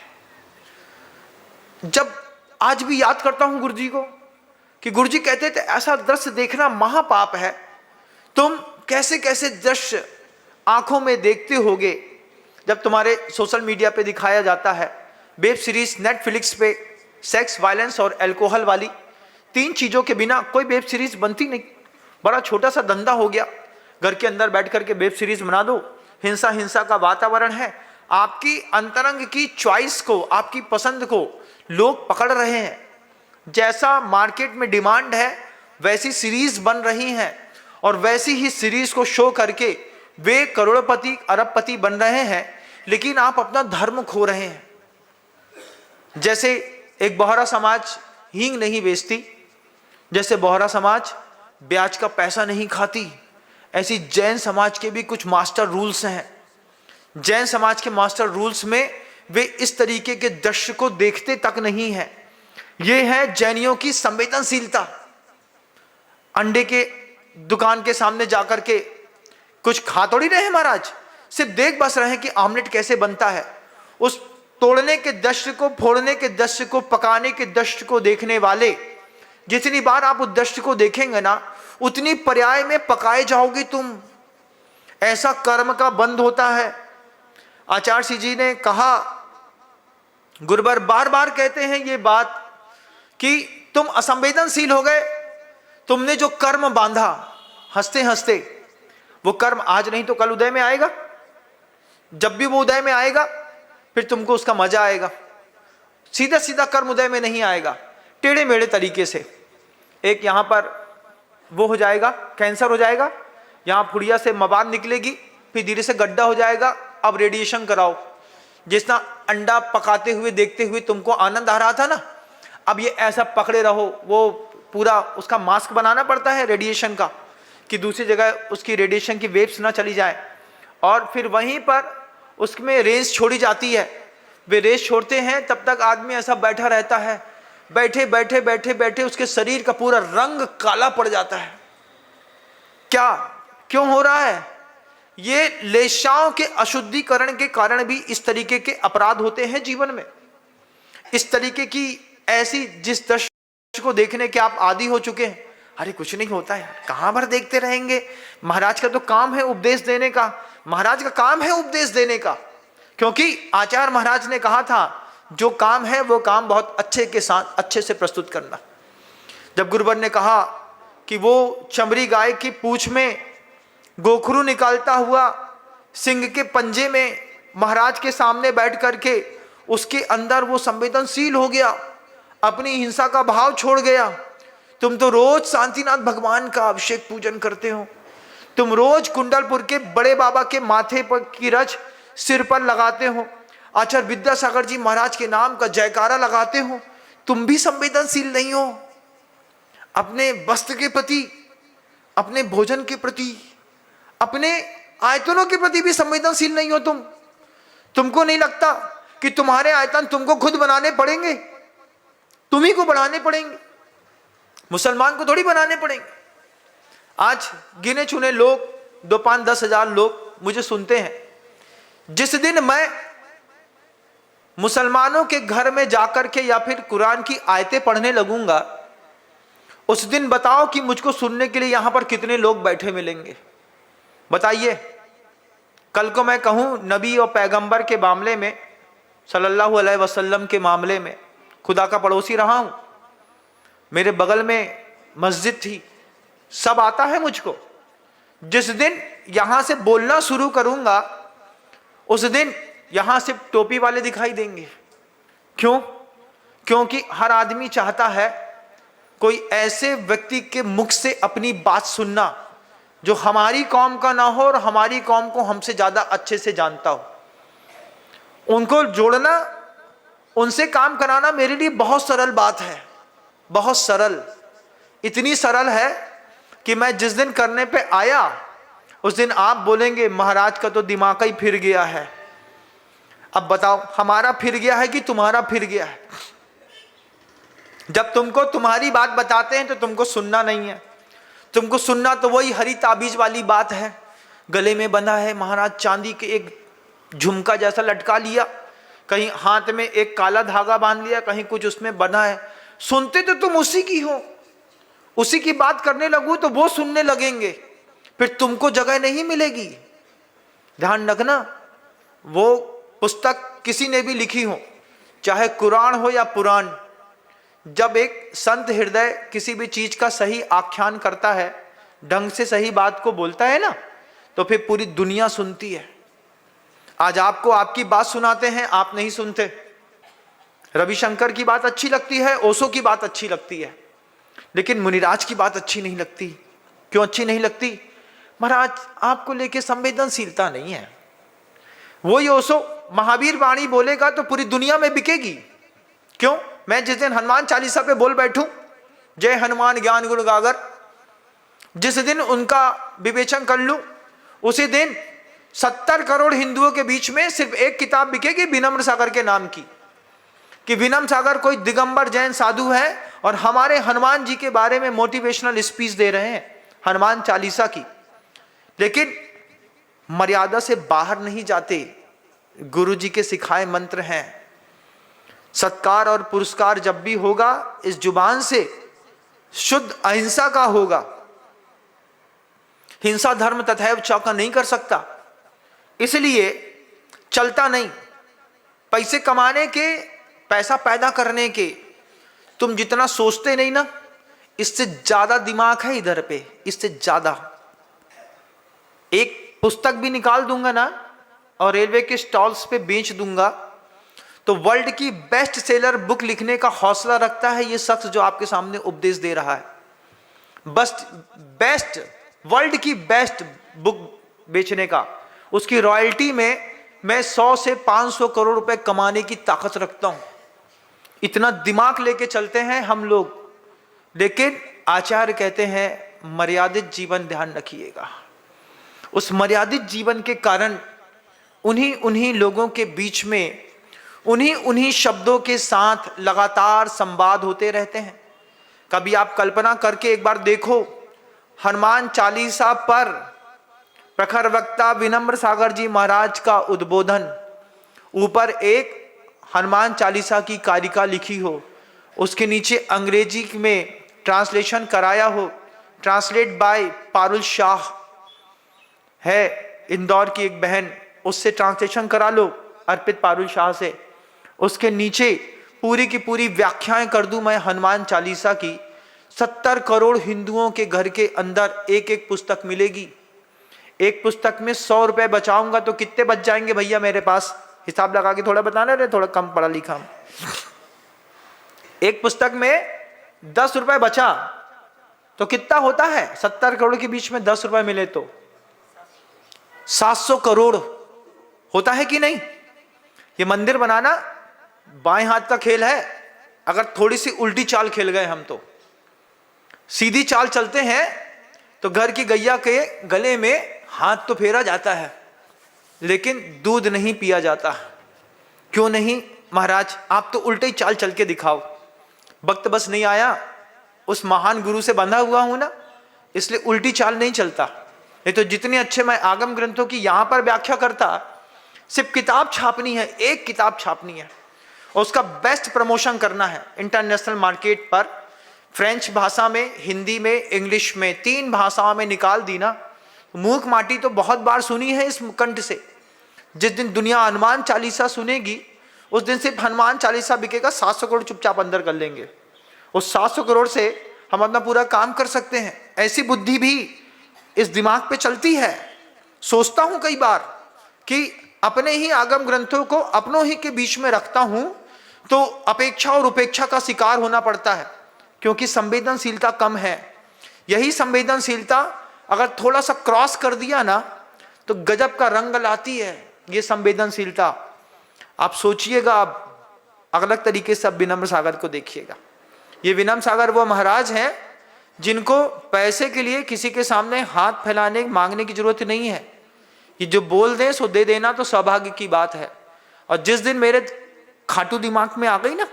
जब आज भी याद करता हूं गुरु जी को कि गुरु जी कहते थे ऐसा दृश्य देखना महापाप है। तुम कैसे कैसे दृश्य आंखों में देखते होगे जब तुम्हारे सोशल मीडिया पे दिखाया जाता है। वेब सीरीज नेटफ्लिक्स पे सेक्स, वायलेंस और अल्कोहल वाली 3 चीजों के बिना कोई वेब सीरीज बनती नहीं। बड़ा छोटा सा धंधा हो गया, घर के अंदर बैठ करके वेब सीरीज बना दो। हिंसा का वातावरण है। आपकी अंतरंग की चॉइस को, आपकी पसंद को लोग पकड़ रहे हैं। जैसा मार्केट में डिमांड है वैसी सीरीज बन रही हैं और वैसी ही सीरीज को शो करके वे करोड़पति अरबपति बन रहे हैं, लेकिन आप अपना धर्म खो रहे हैं। जैसे एक बोहरा समाज हींग नहीं बेचती, जैसे बोहरा समाज ब्याज का पैसा नहीं खाती, ऐसी जैन समाज के भी कुछ मास्टर रूल्स हैं। जैन समाज के मास्टर रूल्स में वे इस तरीके के दृश्य को देखते तक नहीं है। ये है जैनियों की संवेदनशीलता। अंडे के दुकान के सामने जाकर के कुछ खा थोड़ी रहे हैं महाराज, सिर्फ देख बस रहे हैं कि आमलेट कैसे बनता है। उस तोड़ने के दृश्य को, फोड़ने के दृश्य को, पकाने के दृश्य को देखने वाले, जितनी बार आप उस दृश्य को देखेंगे ना, उतनी पर्याय में पकाए जाओगे तुम। ऐसा कर्म का बंध होता है। आचार्य जी ने कहा, गुरुवर बार बार कहते हैं ये बात कि तुम असंवेदनशील हो गए। तुमने जो कर्म बांधा हंसते हंसते, वो कर्म आज नहीं तो कल उदय में आएगा। जब भी वो उदय में आएगा फिर तुमको उसका मजा आएगा। सीधा सीधा कर्म उदय में नहीं आएगा, टेढ़े मेढ़े तरीके से। एक यहां पर वो हो जाएगा, कैंसर हो जाएगा, यहां फुड़िया से मवाद निकलेगी, फिर धीरे से गड्ढा हो जाएगा, अब रेडिएशन कराओ। जिस तरह अंडा पकाते हुए देखते हुए तुमको आनंद आ रहा था ना, अब ये ऐसा पकड़े रहो, वो पूरा उसका मास्क बनाना पड़ता है रेडिएशन का, कि दूसरी जगह उसकी रेडिएशन की वेव्स ना चली जाए। और फिर वहीं पर उसमें रेस छोड़ी जाती है। वे रेस छोड़ते हैं, तब तक आदमी ऐसा बैठा रहता है। बैठे बैठे बैठे बैठे उसके शरीर का पूरा रंग काला पड़ जाता है। क्या क्यों हो रहा है? ये लेशाओं के अशुद्धिकरण के कारण भी इस तरीके के अपराध होते हैं जीवन में। इस तरीके की ऐसी जिस दृश्य को देखने के आप आदी हो चुके हैं, अरे कुछ नहीं होता है, कहां भर देखते रहेंगे। महाराज का तो काम है उपदेश देने का, महाराज का काम है उपदेश देने का। क्योंकि आचार्य महाराज ने कहा था जो काम है वो काम बहुत अच्छे के साथ अच्छे से प्रस्तुत करना। जब गुरुवर ने कहा कि वो चमड़ी गाय की पूंछ में गोखरू निकालता हुआ सिंह के पंजे में महाराज के सामने बैठ करके उसके अंदर वो संवेदनशील हो गया, अपनी हिंसा का भाव छोड़ गया। तुम तो रोज शांतिनाथ भगवान का अभिषेक पूजन करते हो, तुम रोज कुंडलपुर के बड़े बाबा के माथे पर की रज सिर पर लगाते हो, आचार्य विद्यासागर जी महाराज के नाम का जयकारा लगाते हो। तुम भी संवेदनशील नहीं हो अपने वस्त्र के प्रति, अपने भोजन के प्रति, अपने आयतनों के प्रति भी संवेदनशील नहीं हो तुम। तुमको नहीं लगता कि तुम्हारे आयतन तुमको खुद बनाने पड़ेंगे, तुम्ही को बढ़ाने पड़ेंगे, मुसलमान को थोड़ी बनाने पड़ेंगे। आज गिने चुने लोग, 2-5-10 हजार लोग मुझे सुनते हैं। जिस दिन मैं मुसलमानों के घर में जाकर के या फिर कुरान की आयतें पढ़ने लगूंगा, उस दिन बताओ कि मुझको सुनने के लिए यहां पर कितने लोग बैठे मिलेंगे। बताइए। कल को मैं कहूं नबी और पैगंबर के मामले में, सल्लल्लाहु अलैहि वसल्लम के मामले में, खुदा का पड़ोसी रहा हूं, मेरे बगल में मस्जिद थी, सब आता है मुझको। जिस दिन यहां से बोलना शुरू करूंगा उस दिन यहां सिर्फ टोपी वाले दिखाई देंगे। क्यों? क्योंकि हर आदमी चाहता है कोई ऐसे व्यक्ति के मुख से अपनी बात सुनना जो हमारी कौम का ना हो और हमारी कौम को हमसे ज्यादा अच्छे से जानता हो। उनको जोड़ना, उनसे काम कराना मेरे लिए बहुत सरल बात है, बहुत सरल। इतनी सरल है कि मैं जिस दिन करने पे आया उस दिन आप बोलेंगे महाराज का तो दिमाग ही फिर गया है। अब बताओ, हमारा फिर गया है कि तुम्हारा फिर गया है? जब तुमको तुम्हारी बात बताते हैं तो तुमको सुनना नहीं है। तुमको सुनना तो वही हरी ताबीज वाली बात है, गले में बंधा है महाराज चांदी के एक झुमका जैसा लटका लिया, कहीं हाथ में एक काला धागा बांध लिया, कहीं कुछ उसमें बना है। सुनते तो तुम उसी की हो, उसी की बात करने लगूं तो वो सुनने लगेंगे, फिर तुमको जगह नहीं मिलेगी। ध्यान रखना, वो पुस्तक किसी ने भी लिखी हो, चाहे कुरान हो या पुराण, जब एक संत हृदय किसी भी चीज का सही आख्यान करता है, ढंग से सही बात को बोलता है ना, तो फिर पूरी दुनिया सुनती है। आज आपको आपकी बात सुनाते हैं, आप नहीं सुनते। रविशंकर की बात अच्छी लगती है, ओशो की बात अच्छी लगती है, लेकिन मुनिराज की बात अच्छी नहीं लगती। क्यों अच्छी नहीं लगती? महाराज आपको लेके संवेदनशीलता नहीं है। वही ओशो महावीर वाणी बोलेगा तो पूरी दुनिया में बिकेगी। क्यों? मैं जिस दिन हनुमान चालीसा पे बोल बैठूं, जय हनुमान ज्ञान गुण गागर, जिस दिन उनका विवेचन कर लूं, उसी दिन 70 करोड़ हिंदुओं के बीच में सिर्फ एक किताब बिकेगी विनम्र सागर के नाम की, कि विनम्र सागर कोई दिगंबर जैन साधु है और हमारे हनुमान जी के बारे में मोटिवेशनल स्पीच दे रहे हैं, हनुमान चालीसा की। लेकिन मर्यादा से बाहर नहीं जाते। गुरु जी के सिखाए मंत्र हैं, सत्कार और पुरस्कार जब भी होगा इस जुबान से शुद्ध अहिंसा का होगा। हिंसा धर्म तथैव चौका नहीं कर सकता, इसलिए चलता नहीं। पैसे कमाने के, पैसा पैदा करने के तुम जितना सोचते नहीं ना, इससे ज्यादा दिमाग है इधर पे, इससे ज्यादा। एक पुस्तक भी निकाल दूंगा ना और रेलवे के स्टॉल्स पे बेच दूंगा, तो वर्ल्ड की बेस्ट सेलर बुक लिखने का हौसला रखता है ये शख्स जो आपके सामने उपदेश दे रहा है। बस बेस्ट, वर्ल्ड की बेस्ट बुक बेचने का, उसकी रॉयल्टी में मैं 100 से 500 करोड़ रुपए कमाने की ताकत रखता हूं। इतना दिमाग लेके चलते हैं हम लोग। लेकिन आचार्य कहते हैं मर्यादित जीवन ध्यान रखिएगा। उस मर्यादित जीवन के कारण उन्हीं लोगों के बीच में उन्हीं शब्दों के साथ लगातार संवाद होते रहते हैं। कभी आप कल्पना करके एक बार देखो, हनुमान चालीसा पर प्रखर वक्ता विनम्र सागर जी महाराज का उद्बोधन, ऊपर एक हनुमान चालीसा की कारिका लिखी हो, उसके नीचे अंग्रेजी में ट्रांसलेशन कराया हो, ट्रांसलेट बाय पारुल शाह है, इंदौर की एक बहन, उससे ट्रांसलेशन करा लो अर्पित पारुल शाह से। उसके नीचे पूरी की पूरी व्याख्याएं कर दूं मैं हनुमान चालीसा की। 70 करोड़ हिंदुओं के घर के अंदर एक एक पुस्तक मिलेगी। एक पुस्तक में 100 रुपए बचाऊंगा तो कितने बच जाएंगे भैया मेरे पास? हिसाब लगा के थोड़ा बताना रे, थोड़ा कम पढ़ा लिखा। एक पुस्तक में 10 रुपए बचा तो कितना होता है? 70 करोड़ के बीच में 10 रुपए मिले तो 700 करोड़ होता है कि नहीं? ये मंदिर बनाना बाएं हाथ का खेल है। अगर थोड़ी सी उल्टी चाल खेल गए हम तो, सीधी चाल चलते हैं तो घर की गैया के गले में हाथ तो फेरा जाता है, लेकिन दूध नहीं पिया जाता। क्यों नहीं महाराज? आप तो उल्टे ही चाल चल के दिखाओ। वक्त बस नहीं आया, उस महान गुरु से बंधा हुआ हूं ना, इसलिए उल्टी चाल नहीं चलता। नहीं तो जितने अच्छे मैं आगम ग्रंथों की यहां पर व्याख्या करता। सिर्फ किताब छापनी है, एक किताब छापनी है और उसका बेस्ट प्रमोशन करना है इंटरनेशनल मार्केट पर। फ्रेंच भाषा में, हिंदी में, इंग्लिश में, 3 भाषाओं में निकाल दी ना, मूक माटी तो बहुत बार सुनी है इस कंठ से। जिस दिन दुनिया हनुमान चालीसा सुनेगी उस दिन सिर्फ हनुमान चालीसा बिकेगा। 700 करोड़ चुपचाप अंदर कर लेंगे। उस 700 करोड़ से हम अपना पूरा काम कर सकते हैं। ऐसी बुद्धि भी इस दिमाग पे चलती है। सोचता हूं कई बार कि अपने ही आगम ग्रंथों को अपनों ही के बीच में रखता हूं तो अपेक्षा और उपेक्षा का शिकार होना पड़ता है, क्योंकि संवेदनशीलता कम है। यही संवेदनशीलता अगर थोड़ा सा क्रॉस कर दिया ना तो गजब का रंग लाती है ये संवेदनशीलता। आप सोचिएगा, आप अलग तरीके से आप विनम्र सागर को देखिएगा। ये विनम्र सागर वो महाराज हैं जिनको पैसे के लिए किसी के सामने हाथ फैलाने मांगने की जरूरत नहीं है। ये जो बोल दें सो दे देना तो सौभाग्य की बात है। और जिस दिन मेरे खाटू दिमाग में आ गई ना,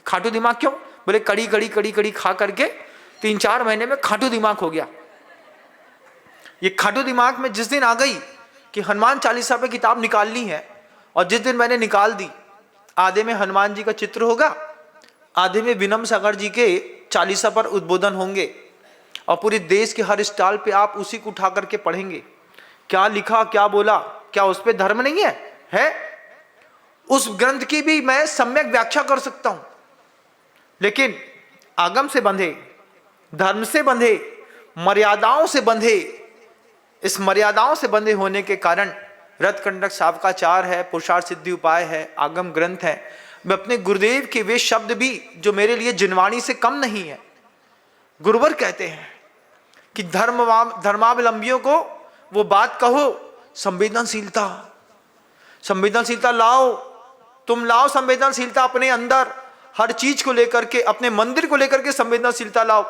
खाटू दिमाग क्यों बोले, कड़ी कड़ी कड़ी कड़ी खा करके 3-4 महीने में खाटू दिमाग हो गया। ये खाटू दिमाग में जिस दिन आ गई कि हनुमान चालीसा पे किताब निकालनी है, और जिस दिन मैंने निकाल दी, आधे में हनुमान जी का चित्र होगा, आधे में विनम्र सागर जी के चालीसा पर उद्बोधन होंगे, और पूरे देश के हर स्टॉल पे आप उसी को उठा करके पढ़ेंगे। क्या लिखा, क्या बोला, क्या उस पे धर्म नहीं है? उस ग्रंथ की भी मैं सम्यक व्याख्या कर सकता हूं, लेकिन आगम से बंधे, धर्म से बंधे, मर्यादाओं से बंधे, इस मर्यादाओं से बंधे होने के कारण रथकंडक शावकाचार है, पुरुषार्थ सिद्धि उपाय है, आगम ग्रंथ है। मैं अपने गुरुदेव के वे शब्द भी जो मेरे लिए जिनवाणी से कम नहीं है, गुरुवर कहते हैं कि धर्मावलंबियों को वो बात कहो, संवेदनशीलता, संवेदनशीलता लाओ, तुम लाओ संवेदनशीलता अपने अंदर, हर चीज को लेकर के, अपने मंदिर को लेकर के संवेदनशीलता लाओ।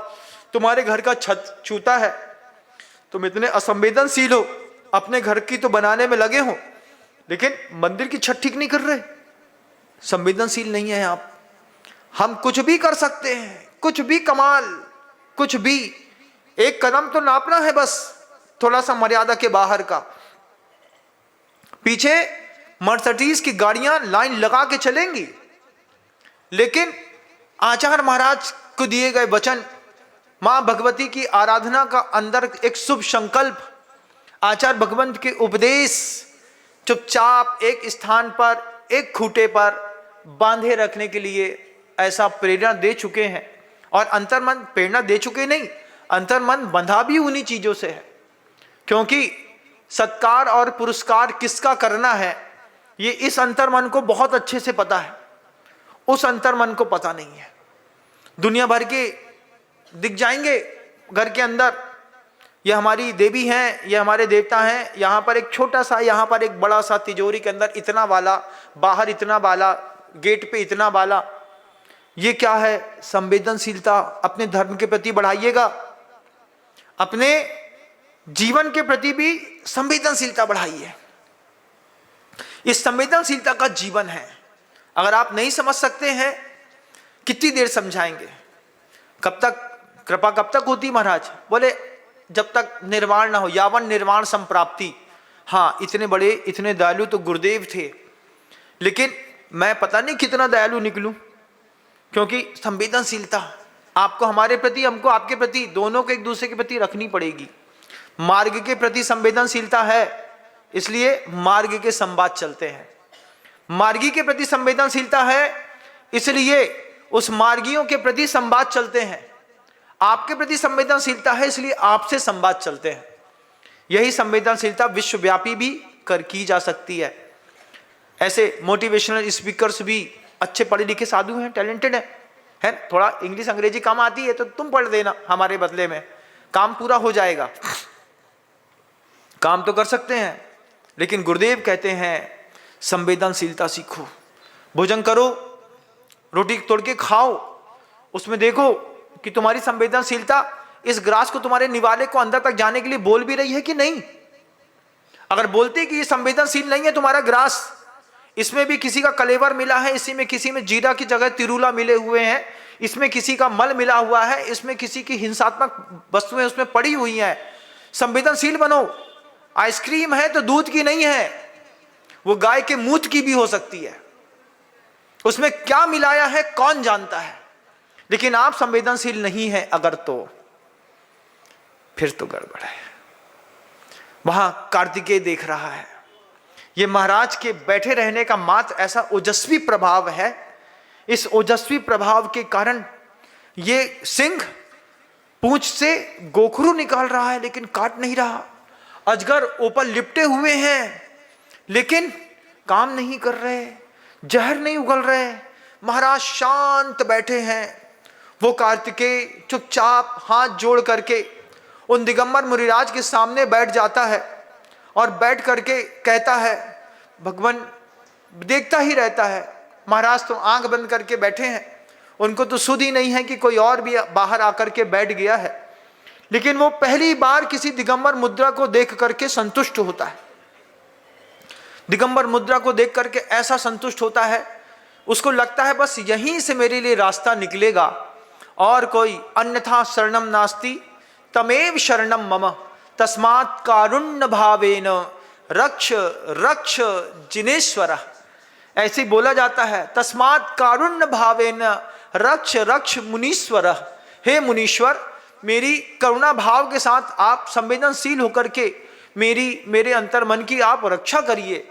तुम्हारे घर का छत छूता है, तुम इतने असंवेदनशील हो, अपने घर की तो बनाने में लगे हो लेकिन मंदिर की छत ठीक नहीं कर रहे, संवेदनशील नहीं है आप। हम कुछ भी कर सकते हैं, कुछ भी कमाल, कुछ भी, एक कदम तो नापना है बस, थोड़ा सा मर्यादा के बाहर का। पीछे मर्सिडीज की गाड़ियां लाइन लगा के चलेंगी, लेकिन आचार्य महाराज को दिए गए वचन, मां भगवती की आराधना का अंदर एक शुभ संकल्प, आचार्य भगवंत के उपदेश चुपचाप एक स्थान पर, एक खूंटे पर बांधे रखने के लिए ऐसा प्रेरणा दे चुके हैं। और अंतर्मन प्रेरणा दे चुके नहीं, अंतर्मन बंधा भी उन्हीं चीजों से है, क्योंकि सत्कार और पुरस्कार किसका करना है ये इस अंतर्मन को बहुत अच्छे से पता है, उस अंतर्मन को पता नहीं है। दुनिया भर के दिख जाएंगे घर के अंदर, ये हमारी देवी हैं, ये हमारे देवता हैं, यहाँ पर एक छोटा सा, यहाँ पर एक बड़ा सा, तिजोरी के अंदर इतना वाला, बाहर इतना वाला, गेट पे इतना वाला। ये क्या है? संवेदनशीलता अपने धर्म के प्रति बढ़ाइएगा, अपने जीवन के प्रति भी संवेदनशीलता बढ़ाइए। इस संवेदनशीलता का जीवन है। अगर आप नहीं समझ सकते हैं, कितनी देर समझाएंगे? कब तक कृपा कब तक होती महाराज? बोले जब तक निर्वाण ना हो, यावन निर्वाण संप्राप्ति। हाँ, इतने बड़े, इतने दयालु तो गुरुदेव थे, लेकिन मैं पता नहीं कितना दयालु निकलूं, क्योंकि संवेदनशीलता आपको हमारे प्रति, हमको आपके प्रति, दोनों को एक दूसरे के प्रति रखनी पड़ेगी। मार्ग के प्रति संवेदनशीलता है, इसलिए मार्ग के संवाद चलते हैं। मार्गी के प्रति संवेदनशीलता है, इसलिए उस मार्गियों के प्रति संवाद चलते हैं। आपके प्रति संवेदनशीलता है, इसलिए आपसे संवाद चलते हैं। यही संवेदनशीलता विश्वव्यापी भी की जा सकती है। ऐसे मोटिवेशनल स्पीकर्स भी अच्छे पढ़े लिखे साधु हैं, टैलेंटेड है। थोड़ा इंग्लिश अंग्रेजी कम आती है तो तुम पढ़ देना हमारे बदले में, काम पूरा हो जाएगा। काम तो कर सकते हैं, लेकिन गुरुदेव कहते हैं संवेदनशीलता सीखो। भोजन करो, रोटी तोड़ के खाओ, उसमें देखो कि तुम्हारी संवेदनशीलता इस ग्रास को, तुम्हारे निवाले को अंदर तक जाने के लिए बोल भी रही है कि नहीं। अगर बोलते कि ये संवेदनशील नहीं है तुम्हारा ग्रास, इसमें भी किसी का कलेवर मिला है, इसी में किसी में जीरा की जगह तिरुला मिले हुए हैं, इसमें किसी का मल मिला हुआ है, इसमें किसी की हिंसात्मक वस्तुएं उसमें पड़ी हुई हैं, संवेदनशील बनो। आइसक्रीम है तो दूध की नहीं है, वो गाय के मूत्र की भी हो सकती है। उसमें क्या मिलाया है कौन जानता है। लेकिन आप संवेदनशील नहीं है अगर, तो फिर तो गड़बड़ है। वहां कार्तिकेय देख रहा है, ये महाराज के बैठे रहने का मात्र ऐसा ओजस्वी प्रभाव है। इस ओजस्वी प्रभाव के कारण ये सिंह पूंछ से गोखरू निकाल रहा है, लेकिन काट नहीं रहा। अजगर ऊपर लिपटे हुए हैं, लेकिन काम नहीं कर रहे, जहर नहीं उगल रहे, महाराज शांत बैठे हैं। वो कार्तिकेय चुपचाप हाथ जोड़ करके उन दिगंबर मुनिराज के सामने बैठ जाता है और बैठ करके कहता है, भगवान देखता ही रहता है, महाराज तो आंख बंद करके बैठे हैं, उनको तो सुध ही नहीं है कि कोई और भी बाहर आकर के बैठ गया है। लेकिन वो पहली बार किसी दिगंबर मुद्रा को देख करके संतुष्ट होता है। दिगंबर मुद्रा को देख करके ऐसा संतुष्ट होता है, उसको लगता है बस यहीं से मेरे लिए रास्ता निकलेगा और कोई अन्यथा शरणम नास्ति तमेव शरणम मम तस्मात् कारुण्य भावेन रक्ष रक्ष जिनेश्वर। ऐसे ही बोला जाता है, तस्मात् कारुण्य भावेन रक्ष रक्ष मुनीश्वर। हे मुनीश्वर, मेरी करुणा भाव के साथ आप संवेदनशील होकर के मेरे अंतर मन की आप रक्षा करिए,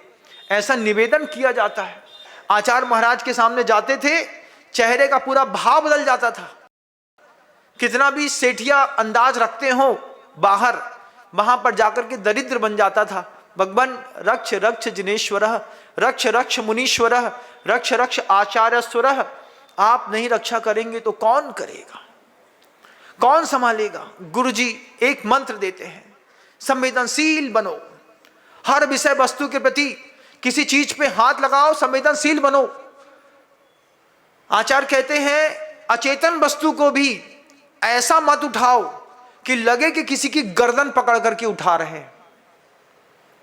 ऐसा निवेदन किया जाता है। आचार्य महाराज के सामने जाते थे, चेहरे का पूरा भाव बदल जाता था। कितना भी सेठिया अंदाज रखते हो बाहर, वहां पर जाकर के दरिद्र बन जाता था। भगवान रक्ष रक्ष जिनेश्वर, रक्ष रक्ष मुनीश्वर, रक्ष रक्ष आचार्यस्वर। आप नहीं रक्षा करेंगे तो कौन करेगा, कौन संभालेगा। गुरुजी एक मंत्र देते हैं, संवेदनशील बनो, हर विषय वस्तु के प्रति किसी चीज पे हाथ लगाओ, संवेदनशील बनो। आचार्य कहते हैं, अचेतन वस्तु को भी ऐसा मत उठाओ कि लगे कि किसी की गर्दन पकड़ करके उठा रहे हैं।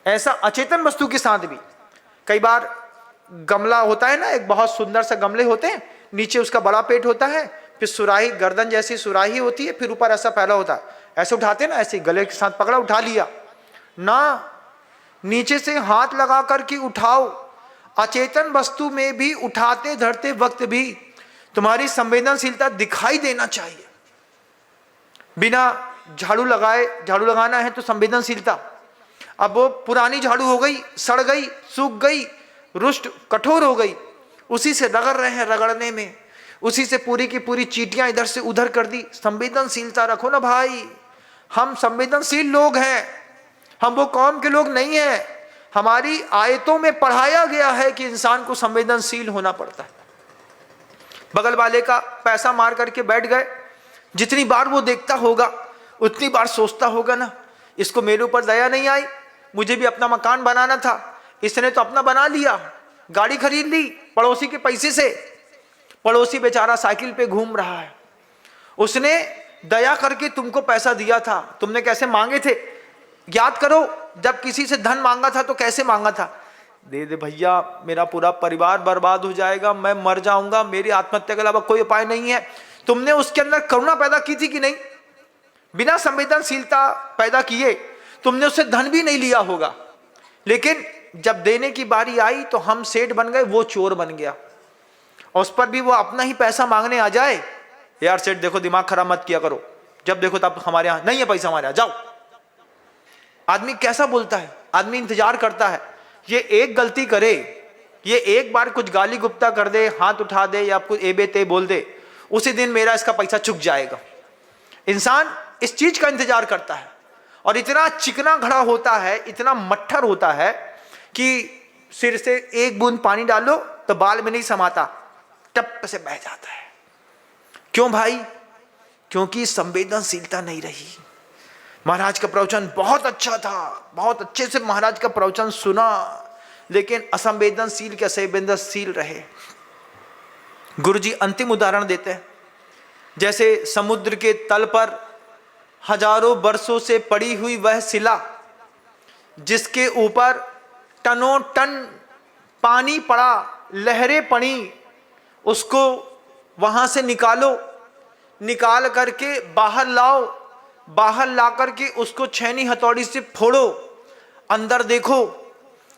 ऐसा अचेतन वस्तु के साथ भी कई बार गमला होता है ना, एक बहुत सुंदर सा गमले होते हैं, नीचे उसका बड़ा पेट होता है, फिर सुराही गर्दन जैसी सुराही होती है, फिर ऊपर ऐसा फैला होता है, ऐसे उठाते हैं ना, ऐसे गले के साथ पकड़ा उठा लिया ना, नीचे से हाथ लगा करके उठाओ। अचेतन वस्तु में भी उठाते धरते वक्त भी तुम्हारी संवेदनशीलता दिखाई देना चाहिए। बिना झाड़ू लगाए, झाड़ू लगाना है तो संवेदनशीलता। अब वो पुरानी झाड़ू हो गई, सड़ गई, सूख गई, रुष्ट कठोर हो गई, उसी से रगड़ रहे हैं, रगड़ने में उसी से पूरी की पूरी चींटियां इधर से उधर कर दी। संवेदनशीलता रखो ना भाई, हम संवेदनशील लोग हैं, हम वो कौम के लोग नहीं हैं। हमारी आयतों में पढ़ाया गया है कि इंसान को संवेदनशील होना पड़ता है। बगल वाले का पैसा मार करके बैठ गए, जितनी बार वो देखता होगा उतनी बार सोचता होगा ना, इसको मेरे ऊपर दया नहीं आई, मुझे भी अपना मकान बनाना था, इसने तो अपना बना लिया, गाड़ी खरीद ली पड़ोसी के पैसे से, पड़ोसी बेचारा साइकिल पे घूम रहा है, उसने दया करके तुमको पैसा दिया था, तुमने कैसे मांगे थे, याद करो जब किसी से धन मांगा था तो कैसे मांगा था, दे दे भैया, मेरा पूरा परिवार बर्बाद हो जाएगा, मैं मर जाऊंगा, मेरी आत्महत्या के अलावा कोई उपाय नहीं है। तुमने उसके अंदर करुणा पैदा की थी कि नहीं? बिना संवेदनशीलता पैदा किए तुमने उससे धन भी नहीं लिया होगा, लेकिन जब देने की बारी आई तो हम सेठ बन गए, वो चोर बन गया, और उस पर भी वो अपना ही पैसा मांगने आ जाए। यार सेठ देखो, दिमाग खराब मत किया करो, जब देखो तब हमारे यहाँ नहीं है पैसा, हमारे यहाँ जाओ। आदमी कैसा बोलता है, आदमी इंतजार करता है ये एक गलती करे, ये एक बार कुछ गाली गुप्ता कर दे, हाथ उठा दे या कुछ ए बे ते बोल दे, उसी दिन मेरा इसका पैसा चुक जाएगा। इंसान इस चीज का इंतजार करता है, और इतना चिकना घड़ा होता है, इतना मट्ठर होता है कि सिर से एक बूंद पानी डालो तो बाल में नहीं समाता, टप से बह जाता है। क्यों भाई? क्योंकि संवेदनशीलता नहीं रही। महाराज का प्रवचन बहुत अच्छा था, बहुत अच्छे से महाराज का प्रवचन सुना, लेकिन असंवेदनशील के असंवेदनशील रहे। गुरुजी अंतिम उदाहरण देते हैं, जैसे समुद्र के तल पर हजारों वर्षों से पड़ी हुई वह शिला, जिसके ऊपर टनों टन पानी पड़ा, लहरें पड़ी, उसको वहां से निकालो, निकाल करके बाहर लाओ, बाहर ला करके उसको छेनी हथौड़ी से फोड़ो, अंदर देखो,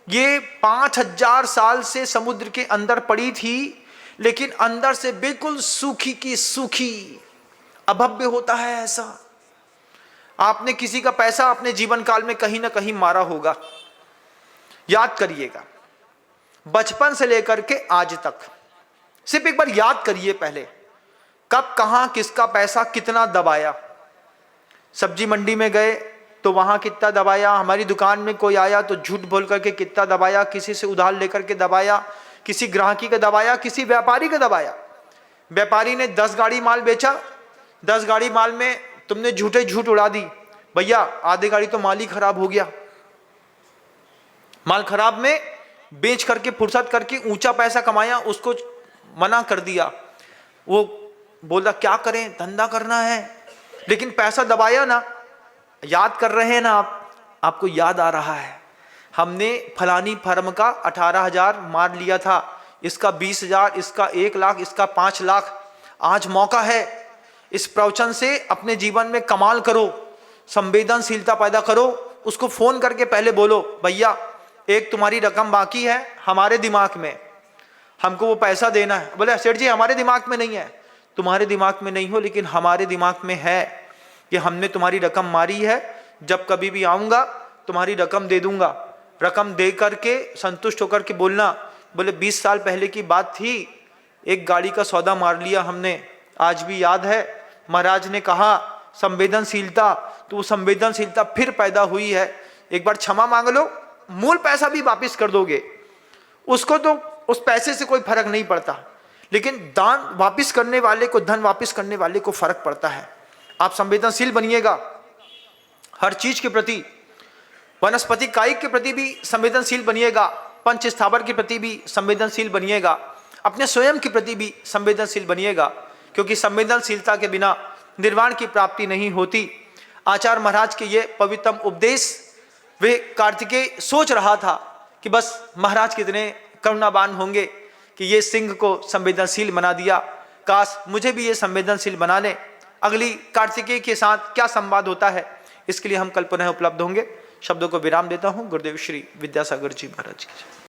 ये 5000 साल से समुद्र के अंदर पड़ी थी, लेकिन अंदर से बिल्कुल सूखी की सूखी, अभव्य होता है ऐसा। आपने किसी का पैसा अपने जीवन काल में कहीं ना कहीं मारा होगा, याद करिएगा, बचपन से लेकर के आज तक, सिर्फ एक बार याद करिए पहले, कब कहां किसका पैसा कितना दबाया। सब्जी मंडी में गए, तो वहां कितना दबाया, हमारी दुकान में कोई आया तो झूठ बोल करके कितना दबाया, किसी से उधार लेकर के दबाया, किसी ग्राहकी का दबाया, किसी व्यापारी का दबाया। व्यापारी ने 10 गाड़ी माल बेचा, 10 गाड़ी माल में तुमने झूठे झूठ उड़ा दी, भैया आधे गाड़ी तो माल ही खराब हो गया। माल खराब में बेच करके फुर्सत करके ऊंचा पैसा कमाया, उसको मना कर दिया। वो बोला क्या करें, धंधा करना है, लेकिन पैसा दबाया ना। याद कर रहे हैं ना आप, आपको याद आ रहा है, हमने फलानी फर्म का 18,000 मार लिया था, इसका 20,000, इसका 1 लाख, इसका 5 लाख। आज मौका है, इस प्रवचन से अपने जीवन में कमाल करो, संवेदनशीलता पैदा करो। उसको फोन करके पहले बोलो, भैया एक तुम्हारी रकम बाकी है हमारे दिमाग में, हमको वो पैसा देना है। बोले सेठ जी हमारे दिमाग में नहीं है। तुम्हारे दिमाग में नहीं हो, लेकिन हमारे दिमाग में है कि हमने तुम्हारी रकम मारी है, जब कभी भी आऊंगा तुम्हारी रकम दे दूंगा। रकम दे करके संतुष्ट होकर के बोलना। बोले 20 साल पहले की बात थी, एक गाड़ी का सौदा मार लिया हमने, आज भी याद है। महाराज ने कहा संवेदनशीलता, तो वो संवेदनशीलता फिर पैदा हुई है। एक बार क्षमा मांग लो, मूल पैसा भी वापिस कर दोगे, उसको तो उस पैसे से कोई फर्क नहीं पड़ता, लेकिन दान वापिस करने वाले को, धन वापिस करने वाले को फर्क पड़ता है। आप संवेदनशील बनिएगा हर चीज के प्रति, वनस्पति कायिक के प्रति भी संवेदनशील बनिएगा, पंच स्थावर के प्रति भी संवेदनशील बनिएगा, अपने स्वयं के प्रति भी संवेदनशील बनिएगा, क्योंकि संवेदनशीलता के बिना निर्वाण की प्राप्ति नहीं होती। आचार्य महाराज के ये पवित्रम उपदेश, वे कार्तिकेय सोच रहा था कि बस महाराज कितने करुणावान होंगे कि ये सिंह को संवेदनशील बना दिया, काश मुझे भी ये संवेदनशील बना ले। अगली कार्तिकेय के साथ क्या संवाद होता है, इसके लिए हम कल पुनः उपलब्ध होंगे। शब्दों को विराम देता हूं। गुरुदेव श्री विद्यासागर जी महाराज की।